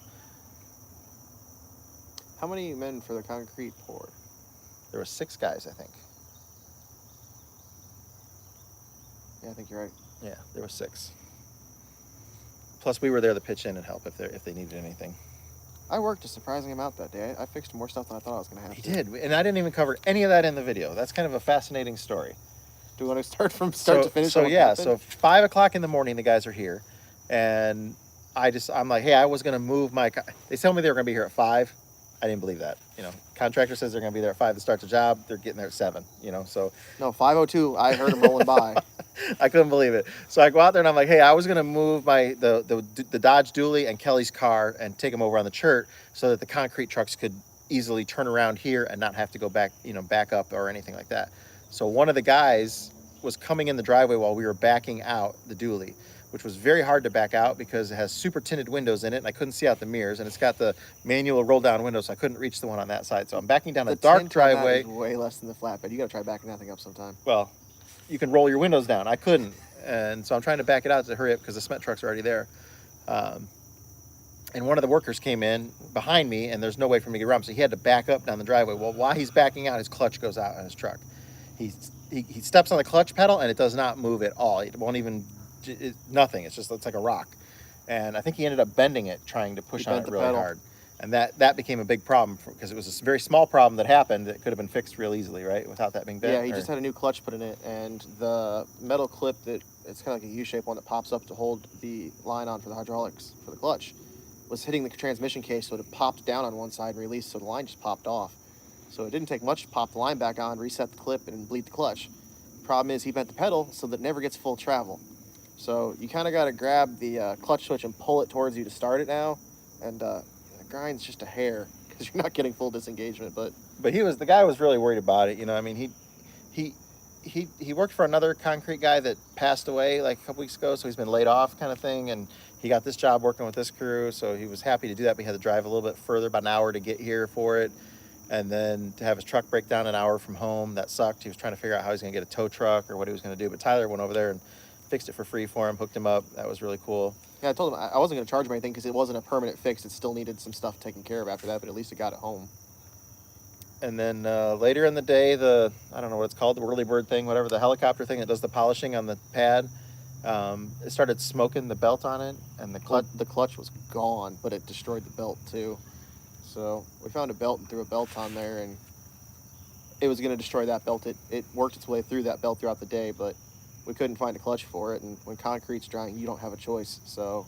How many men for the concrete pour? There were 6 guys, I think. Yeah, I think you're right. Yeah, there were 6. Plus, we were there to pitch in and help if they needed anything. I worked a surprising amount that day. I fixed more stuff than I thought I was going to have. He did, and I didn't even cover any of that in the video. That's kind of a fascinating story. Do we want to start from start to finish? So 5 o'clock in the morning, the guys are here, and I'm like, hey, I was going to move my. They told me they were going to be here at 5. I didn't believe that. Contractor says they're going to be there at 5 to start the job. They're getting there at 7. So no, 5:02. I heard them rolling by. I couldn't believe it. So I go out there and I'm like, hey, I was going to move the Dodge Dually and Kelly's car and take them over on the chert so that the concrete trucks could easily turn around here and not have to go back, back up or anything like that. So one of the guys was coming in the driveway while we were backing out the Dually, which was very hard to back out because it has super tinted windows in it, and I couldn't see out the mirrors, and it's got the manual roll-down windows, so I couldn't reach the one on that side. So I'm backing down a dark driveway. Is way less than the flatbed. You got to try backing that thing up sometime. Well, you can roll your windows down. I couldn't, and so I'm trying to back it out to hurry up because the cement truck's are already there. And one of the workers came in behind me, and there's no way for me to get around, so he had to back up down the driveway. Well, while he's backing out, his clutch goes out on his truck. He steps on the clutch pedal, and it does not move at all. It won't even. Nothing. It's like a rock, and I think he ended up bending it trying to push on it really hard, and that became a big problem because it was a very small problem that happened that could have been fixed real easily, right, without that being bent. Yeah, he just had a new clutch put in it, and the metal clip it's kind of like a U-shaped one that pops up to hold the line on for the hydraulics for the clutch was hitting the transmission case, so it popped down on one side and released, so the line just popped off. So it didn't take much to pop the line back on, reset the clip, and bleed the clutch. Problem is he bent the pedal so that it never gets full travel. So you kind of got to grab the clutch switch and pull it towards you to start it now, and the grind's just a hair because you're not getting full disengagement. But the guy was really worried about it. I mean, he worked for another concrete guy that passed away like a couple weeks ago, so he's been laid off kind of thing, and he got this job working with this crew, so he was happy to do that. But he had to drive a little bit further, about an hour to get here for it, and then to have his truck break down an hour from home, that sucked. He was trying to figure out how he was going to get a tow truck or what he was going to do, but Tyler went over there and fixed it for free for him, hooked him up. That was really cool. Yeah, I told him I wasn't going to charge him anything because it wasn't a permanent fix. It still needed some stuff taken care of after that, but at least it got it home. And then later in the day, I don't know what it's called, the whirly bird thing, whatever, the helicopter thing that does the polishing on the pad, it started smoking the belt on it, and the clutch was gone, but it destroyed the belt too. So we found a belt and threw a belt on there, and it was going to destroy that belt. It worked its way through that belt throughout the day, but we couldn't find a clutch for it, and when concrete's drying, you don't have a choice. So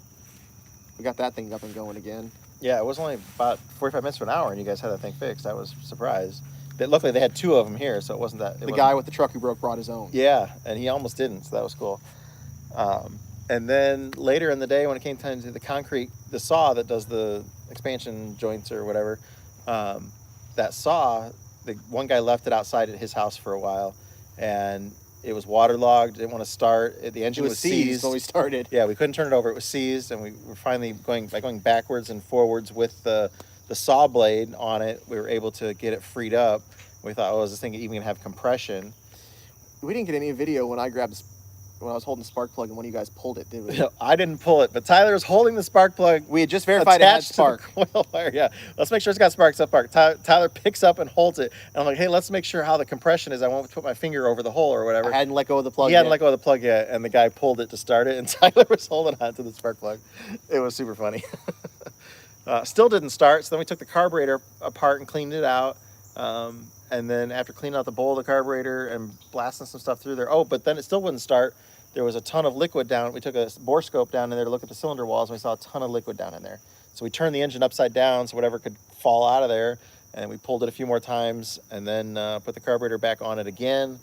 we got that thing up and going again. Yeah, it was only about 45 minutes to an hour, and you guys had that thing fixed. I was surprised. But luckily, they had 2 of them here, so it wasn't that. The guy with the truck who broke brought his own. Yeah, and he almost didn't, so that was cool. And then later in the day, when it came time to the concrete, the saw that does the expansion joints or whatever, that saw, the one guy left it outside at his house for a while, and it was waterlogged. Didn't want to start. The engine It was seized when we started. Yeah, we couldn't turn it over. It was seized, and we were finally going backwards and forwards with the saw blade on it. We were able to get it freed up. We thought, oh, is this thing even gonna have compression? We didn't get any video when I was holding the spark plug and one of you guys pulled it, did we? No, I didn't pull it, but Tyler was holding the spark plug. We had just verified it had spark. To the coil wire. Yeah, let's make sure it's got sparks up. Tyler picks up and holds it, and I'm like, hey, let's make sure how the compression is. I won't put my finger over the hole or whatever. I hadn't let go of the plug. He hadn't let go of the plug yet, and the guy pulled it to start it, and Tyler was holding on to the spark plug. It was super funny. Still didn't start, so then we took the carburetor apart and cleaned it out. And then after cleaning out the bowl of the carburetor and blasting some stuff through there, but then it still wouldn't start. There was a ton of liquid down. We took a bore scope down in there to look at the cylinder walls, and we saw a ton of liquid down in there. So we turned the engine upside down so whatever could fall out of there, and we pulled it a few more times, and then put the carburetor back on it again.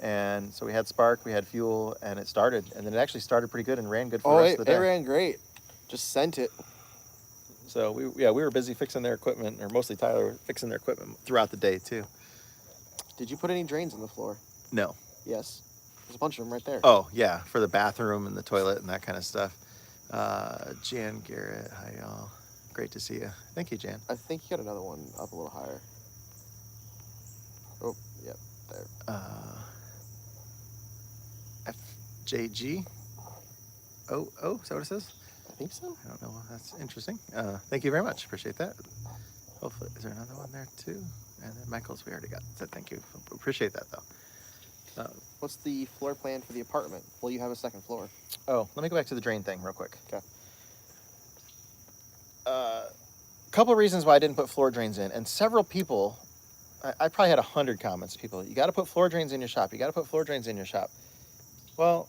And so we had spark, we had fuel, and it started. And then it actually started pretty good and ran good for the rest of the day. It ran great. Just sent it. So we were busy fixing their equipment, or mostly Tyler was fixing their equipment throughout the day too. Did you put any drains on the floor? No. Yes. There's a bunch of them right there. Oh, yeah, for the bathroom and the toilet and that kind of stuff. Jan Garrett, hi, y'all. Great to see you. Thank you, Jan. I think you got another one up a little higher. Oh, yep, there. FJG. Oh, is that what it says? I think so. I don't know. That's interesting. Thank you very much. Appreciate that. Hopefully, is there another one there too? And then Michael's we already got. So thank you. Appreciate that though. What's the floor plan for the apartment? Will you have a second floor? Oh, let me go back to the drain thing real quick. Okay. Couple of reasons why I didn't put floor drains in, and several people, I probably had 100 comments. People, you got to put floor drains in your shop. You got to put floor drains in your shop. Well,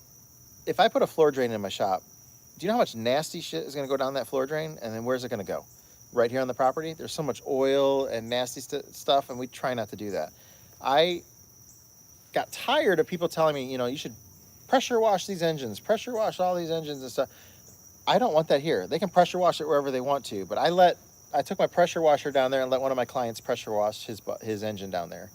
if I put a floor drain in my shop, do you know how much nasty shit is going to go down that floor drain? And then where's it going to go? Right here on the property? There's so much oil and nasty stuff, and we try not to do that. I got tired of people telling me, you should pressure wash these engines, pressure wash all these engines and stuff. I don't want that here. They can pressure wash it wherever they want to, but I took my pressure washer down there and let one of my clients pressure wash his engine down there.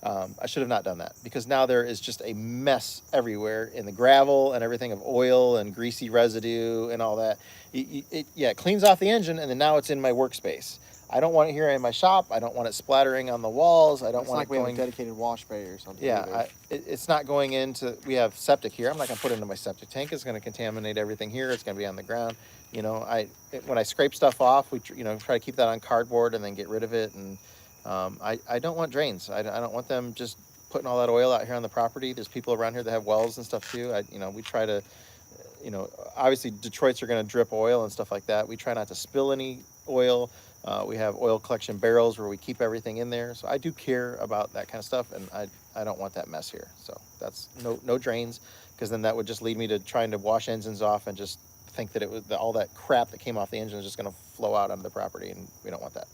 I should have not done that, because now there is just a mess everywhere in the gravel and everything of oil and greasy residue and all that. It cleans off the engine, and then now it's in my workspace. I don't want it here in my shop. I don't want it splattering on the walls. I don't want it going. We have a dedicated wash bay or something. Yeah, it's not going into. We have septic here. I'm not going to put it into my septic tank. It's going to contaminate everything here. It's going to be on the ground. When I scrape stuff off, we try to keep that on cardboard and then get rid of it. And I don't want drains. I don't want them just putting all that oil out here on the property. There's people around here that have wells and stuff too. We try to, obviously Detroit's are going to drip oil and stuff like that. We try not to spill any oil. We have oil collection barrels where we keep everything in there. So I do care about that kind of stuff, and I don't want that mess here. So that's no drains, because then that would just lead me to trying to wash engines off and just think that all that crap that came off the engine is just going to flow out onto the property, and we don't want that.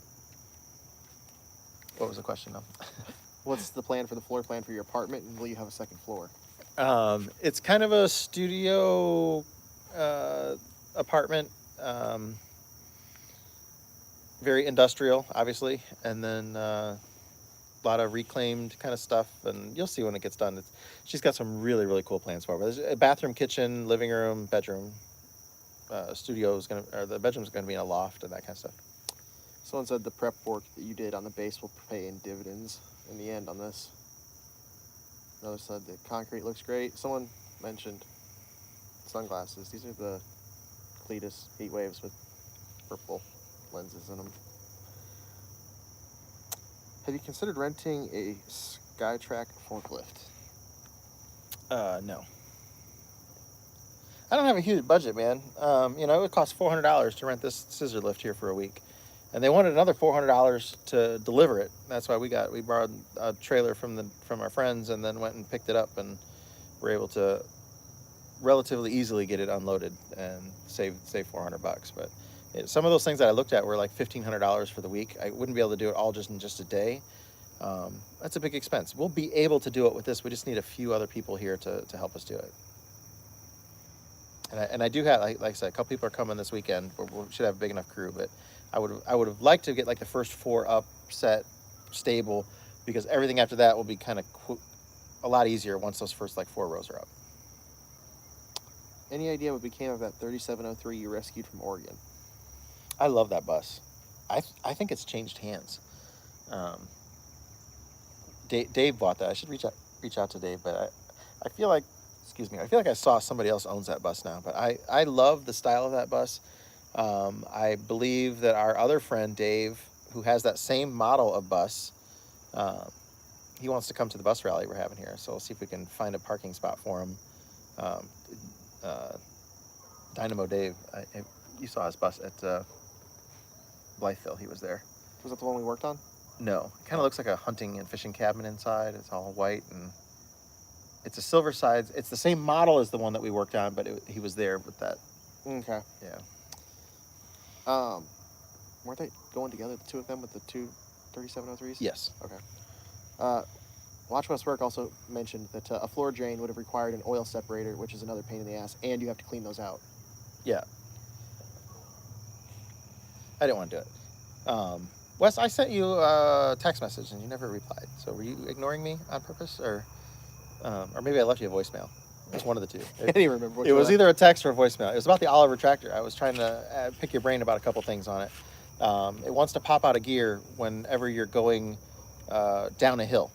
What was the question though? What's the plan for the floor plan for your apartment, and will you have a second floor? It's kind of a studio apartment. Very industrial, obviously, and then a lot of reclaimed kind of stuff, and you'll see when it gets done. She's got some really, really cool plans for it. There's a bathroom, kitchen, living room, bedroom, the bedroom's gonna be in a loft and that kind of stuff. Someone said the prep work that you did on the base will pay in dividends in the end on this. Another said the concrete looks great. Someone mentioned sunglasses. These are the Cletus Heat Waves with purple lenses in them. Have you considered renting a Skytrack forklift? No. I don't have a huge budget, man. It would cost $400 to rent this scissor lift here for a week, and they wanted another $400 to deliver it. That's why we borrowed a trailer from our friends, and then went and picked it up, and were able to relatively easily get it unloaded and save $400. But some of those things that I looked at were like $1,500 for the week. I wouldn't be able to do it all just in just a day. That's a big expense. We'll be able to do it with this. We just need a few other people here to help us do it. And I do have, like I said, a couple people are coming this weekend. We should have a big enough crew, but I would have liked to get like the first 4 up, set, stable because everything after that will be kind of a lot easier once those first like 4 rows are up. Any idea what became of that 3703 you rescued from Oregon? I love that bus. I think it's changed hands. Um, Dave bought that. I should reach out to Dave, but I feel like, excuse me, I feel like I saw somebody else owns that bus now. But I love the style of that bus. I believe that our other friend Dave, who has that same model of bus, um, he wants to come to the bus rally we're having here. So we'll see if we can find a parking spot for him. Um, uh, Dynamo Dave, you saw his bus at Blytheville. He was there. Was that the one we worked on? No, it kind of looks like a hunting and fishing cabin inside. It's all white and it's a silver sides. It's the same model as the one that we worked on, but he was there with that. Okay. Yeah. Weren't they going together, the two of them, with the two 3703s? Yes. Okay. Watch West Work also mentioned that a floor drain would have required an oil separator, which is another pain in the ass, and you have to clean those out. Yeah. I didn't want to do it. Wes, I sent you a text message and you never replied. So were you ignoring me on purpose, or maybe I left you a voicemail? It's one of the two. I didn't even remember. It was either a text or a voicemail. It was about the Oliver tractor. I was trying to pick your brain about a couple things on it. It wants to pop out of gear whenever you're going down a hill,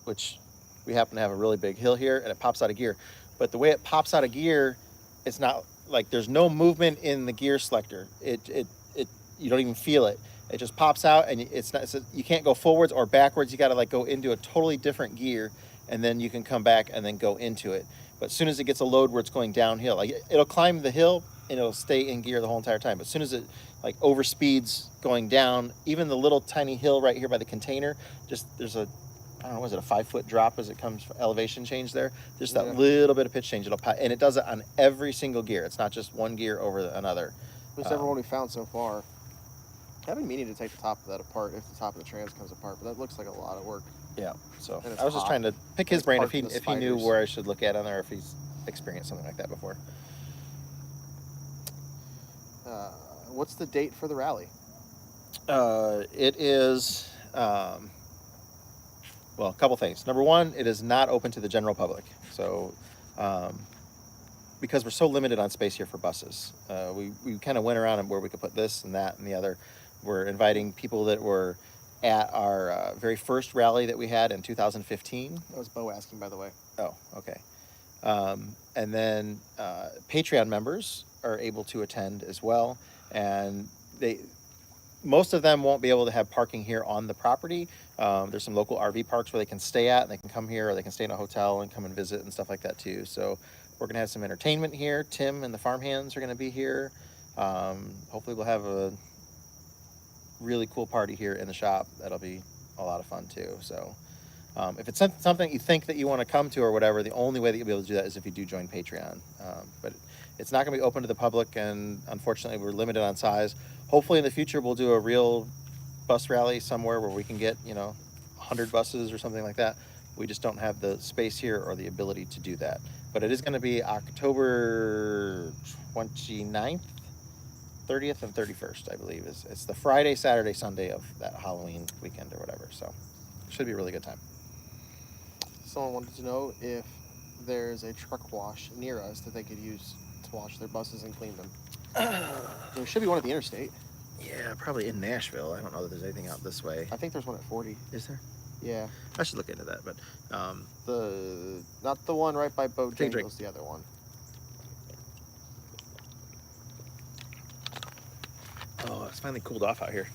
which we happen to have a really big hill here, and it pops out of gear. But the way it pops out of gear, it's not like there's no movement in the gear selector. It you don't even feel it. It just pops out, and you can't go forwards or backwards. You got to like go into a totally different gear, and then you can come back and then go into it. But as soon as it gets a load where it's going downhill, like it'll climb the hill and it'll stay in gear the whole entire time. But as soon as it like overspeeds going down, even the little tiny hill right here by the container, just there's a, I don't know, was it a 5-foot drop as it comes elevation change there? Just that little bit of pitch change. And it does it on every single gear. It's not just one gear over another. Whichever one we found so far. I've been meaning to take the top of that apart if the top of the trans comes apart, but that looks like a lot of work. Yeah, so And I was just trying to pick his brain if he knew spiders. where I should look at on there, if he's experienced something like that before. What's the date for the rally? It is, well, a couple things. Number one, it is not open to the general public. So, because we're so limited on space here for buses, we kind of went around and where we could put this and that and the other. We're inviting people that were at our very first rally that we had in 2015. That was Bo asking, by the way. Oh, okay. And then Patreon members are able to attend as well, and most of them won't be able to have parking here on the property. There's some local RV parks where they can stay at, and they can come here, or they can stay in a hotel and come and visit and stuff like that too. So we're gonna have some entertainment here. Tim and the farmhands are gonna be here. Hopefully we'll have a really cool party here in the shop. That'll be a lot of fun too. So if it's something you think that you want to come to or whatever, the only way that you'll be able to do that is if you do join Patreon. But it's not going to be open to the public, and unfortunately we're limited on size. Hopefully in the future we'll do a real bus rally somewhere where we can get 100 buses or something like that. We just don't have the space here or the ability to do that. But it is going to be October 29th, 30th, and 31st, I believe. It's the Friday, Saturday, Sunday of that Halloween weekend or whatever. So it should be a really good time. Someone wanted to know if there's a truck wash near us that they could use to wash their buses and clean them. There should be one at the interstate. Yeah, probably in Nashville. I don't know that there's anything out this way. I think there's one at 40. Is there? Yeah. I should look into that, but not the one right by Drink. Bojangles, the other one. Oh, it's finally cooled off out here.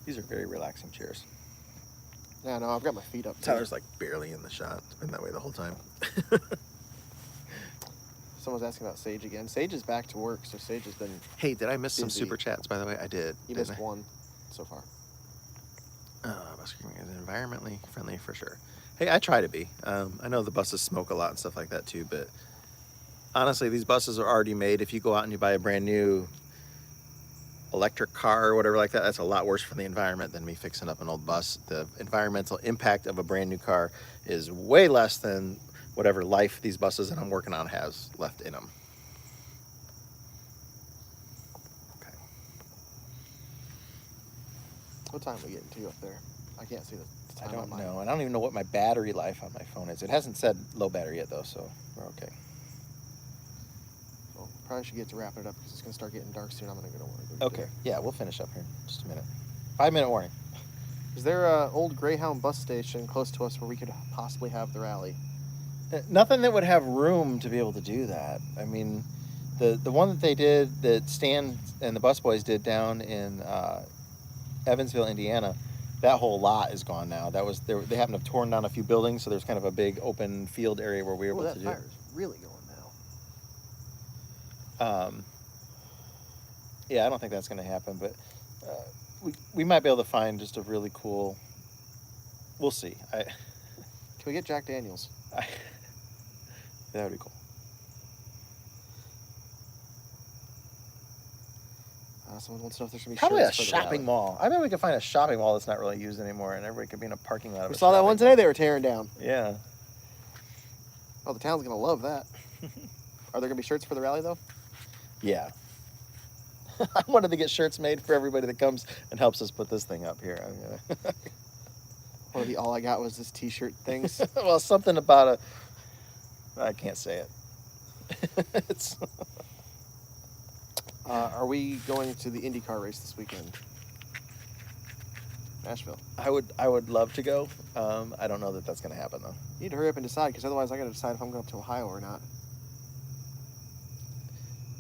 These are very relaxing chairs. Yeah, no, I've got my feet up. Tyler's like barely in the shot. It's been that way the whole time. Someone's asking about Sage again. Sage is back to work, so Sage has been... Hey, did I miss some busy. super chats, by the way? I did. You missed one so far. Bus screaming is environmentally friendly for sure. Hey, I try to be. I know the buses smoke a lot and stuff like that too, but honestly, these buses are already made. If you go out and you buy a brand new electric car or whatever like that, that's a lot worse for the environment than me fixing up an old bus. The environmental impact of a brand new car is way less than whatever life these buses that I'm working on has left in them. Okay. What time are we getting to up there? I can't see the time. I don't on mine. know, and I don't even know what my battery life on my phone is. It hasn't said low battery yet, though, so we're okay. Well, probably should get to wrapping it up because it's gonna start getting dark soon. I'm gonna go to work. Okay, yeah, we'll finish up here in just a minute. 5-minute warning. Is there a old Greyhound bus station close to us where we could possibly have the rally? Nothing that would have room to be able to do that. I mean, the one that they did, that Stan and the busboys did down in Evansville, Indiana, that whole lot is gone now. That was they happened to have torn down a few buildings, so there's kind of a big open field area where we were able to do. That fire's really going now. Yeah, I don't think that's going to happen, but we might be able to find just a really cool. We'll see. Can we get Jack Daniels? That would be cool. Someone wants to know if there's going to be Probably a shirts for the shopping rally. mall. I bet we could find a shopping mall that's not really used anymore, and everybody could be in a parking lot. We saw that one today they were tearing down. Yeah. Oh, the town's going to love that. Are there going to be shirts for the rally, though? Yeah. I wanted to get shirts made for everybody that comes and helps us put this thing up here. One of the all I got was this T-shirt things. Well, something about I can't say it. It's. Are we going to the IndyCar race this weekend? Nashville. I would love to go. I don't know that that's going to happen though. You need to hurry up and decide, because otherwise I got to decide if I'm going up to Ohio or not.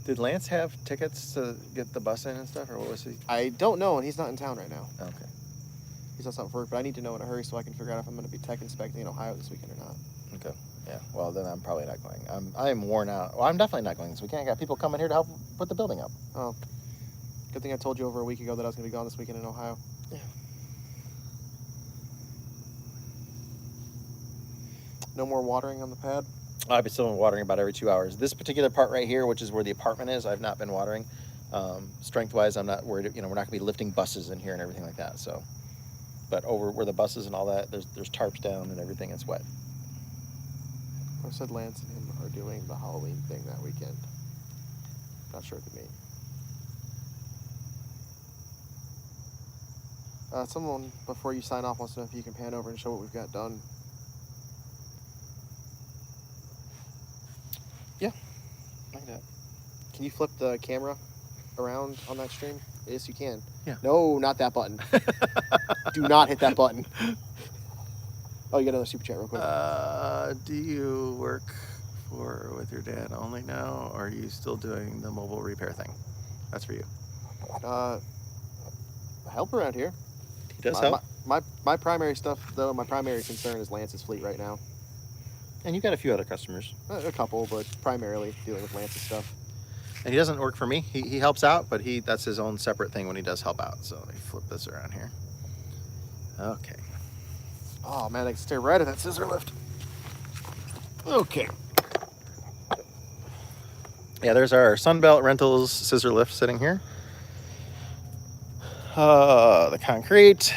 Did Lance have tickets to get the bus in and stuff, or what was he? I don't know, and he's not in town right now. Okay. He's on something for work, but I need to know in a hurry so I can figure out if I'm going to be tech inspecting in Ohio this weekend or not. Okay. Yeah. Well, then I'm probably not going. I'm worn out. Well, I'm definitely not going this weekend. I got people coming here to help put the building up. Oh. Good thing I told you over a week ago that I was going to be gone this weekend in Ohio. Yeah. No more watering on the pad? I've been still watering about every 2 hours. This particular part right here, which is where the apartment is, I've not been watering. Strength-wise, I'm not worried. We're not going to be lifting buses in here and everything like that. So, but over where the buses and all that, there's tarps down and everything. It's wet. I said Lance and him are doing the Halloween thing that weekend. Not sure what they mean. Someone, before you sign off, wants to know if you can pan over and show what we've got done. Yeah, like that. Can you flip the camera around on that stream? Yes, you can. Yeah. No, not that button. Do not hit that button. Oh, you got another super chat real quick. Do you work with your dad only now, or are you still doing the mobile repair thing? That's for you. Help around here. He does help. My primary stuff, though, my primary concern is Lance's fleet right now. And you've got a few other customers. A couple, but primarily dealing with Lance's stuff. And he doesn't work for me. He helps out, but that's his own separate thing when he does help out. So let me flip this around here. Okay. Oh, man, I can stare right at that scissor lift. Okay. Yeah, there's our Sunbelt Rentals scissor lift sitting here. The concrete.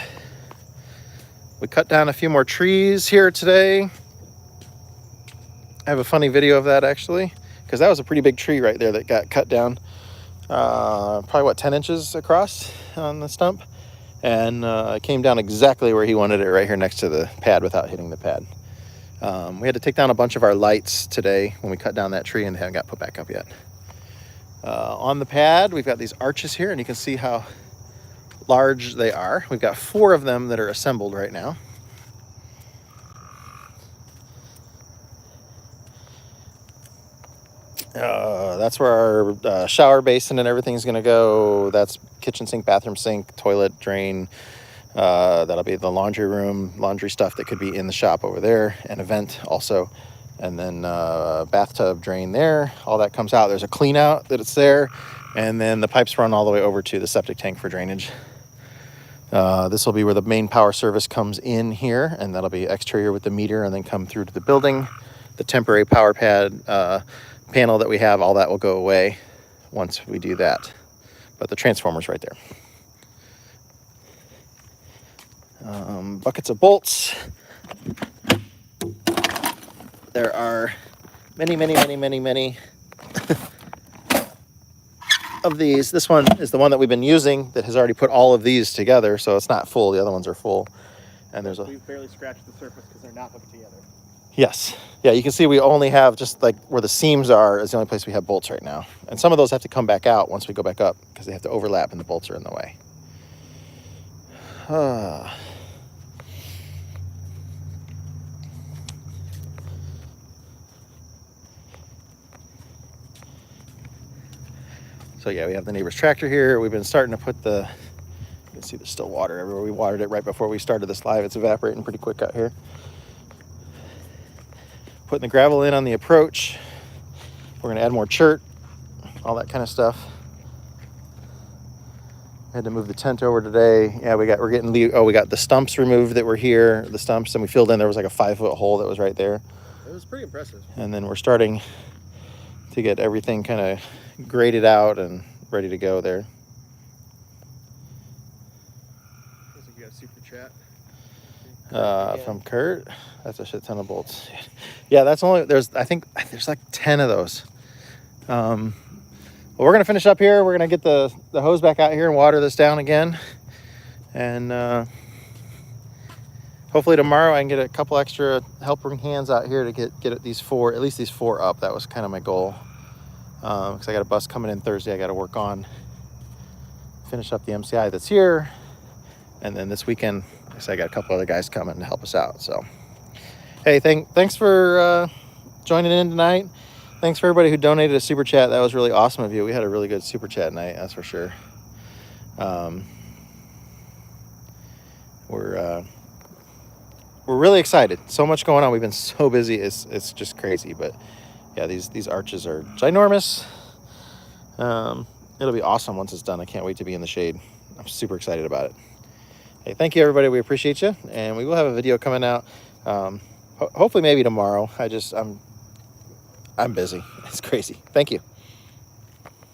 We cut down a few more trees here today. I have a funny video of that, actually, because that was a pretty big tree right there that got cut down. Probably, 10 inches across on the stump. And it came down exactly where he wanted it, right here next to the pad without hitting the pad. We had to take down a bunch of our lights today when we cut down that tree, and they haven't got put back up yet. On the pad, we've got these arches here, and you can see how large they are. We've got 4 of them that are assembled right now. That's where our shower basin and everything's going to go. That's kitchen sink, bathroom sink, toilet, drain. That'll be the laundry room, laundry stuff that could be in the shop over there, and a vent also. And then bathtub drain there. All that comes out. There's a clean out that it's there. And then the pipes run all the way over to the septic tank for drainage. This will be where the main power service comes in here, and that'll be exterior with the meter and then come through to the building. The temporary power pad panel that we have, all that will go away once we do that. But the transformer's right there. Buckets of bolts. There are many of these. This one is the one that we've been using that has already put all of these together, so it's not full. The other ones are full. And there's We've barely scratched the surface because they're not hooked together. Yes. Yeah, you can see we only have just like where the seams are is the only place we have bolts right now. And some of those have to come back out once we go back up because they have to overlap and the bolts are in the way. So yeah, we have the neighbor's tractor here. We've been starting to put you can see there's still water everywhere. We watered it right before we started this live. It's evaporating pretty quick out here. Putting the gravel in on the approach. We're gonna add more chert, all that kind of stuff. I had to move the tent over today. Yeah, we got the stumps removed that were here, the stumps, and we filled in. There was like a 5-foot hole that was right there. It was pretty impressive. And then we're starting to get everything kind of graded out and ready to go there. Looks like you got a super chat. From Kurt. That's a shit ton of bolts. Yeah, I think there's like 10 of those. Well, we're gonna finish up here. We're gonna get the hose back out here and water this down again. And hopefully tomorrow I can get a couple extra helping hands out here to get at least these four up. That was kind of my goal. Because I got a bus coming in Thursday. I got to work on, finish up the MCI that's here. And then this weekend, I got a couple other guys coming to help us out. So, hey, thanks for joining in tonight. Thanks for everybody who donated a super chat. That was really awesome of you. We had a really good super chat night, that's for sure. We're really excited. So much going on. We've been so busy. It's just crazy. But yeah, these arches are ginormous. It'll be awesome once it's done. I can't wait to be in the shade. I'm super excited about it. Hey, thank you everybody. We appreciate you, and we will have a video coming out. Hopefully maybe tomorrow. I'm busy. It's crazy. Thank you.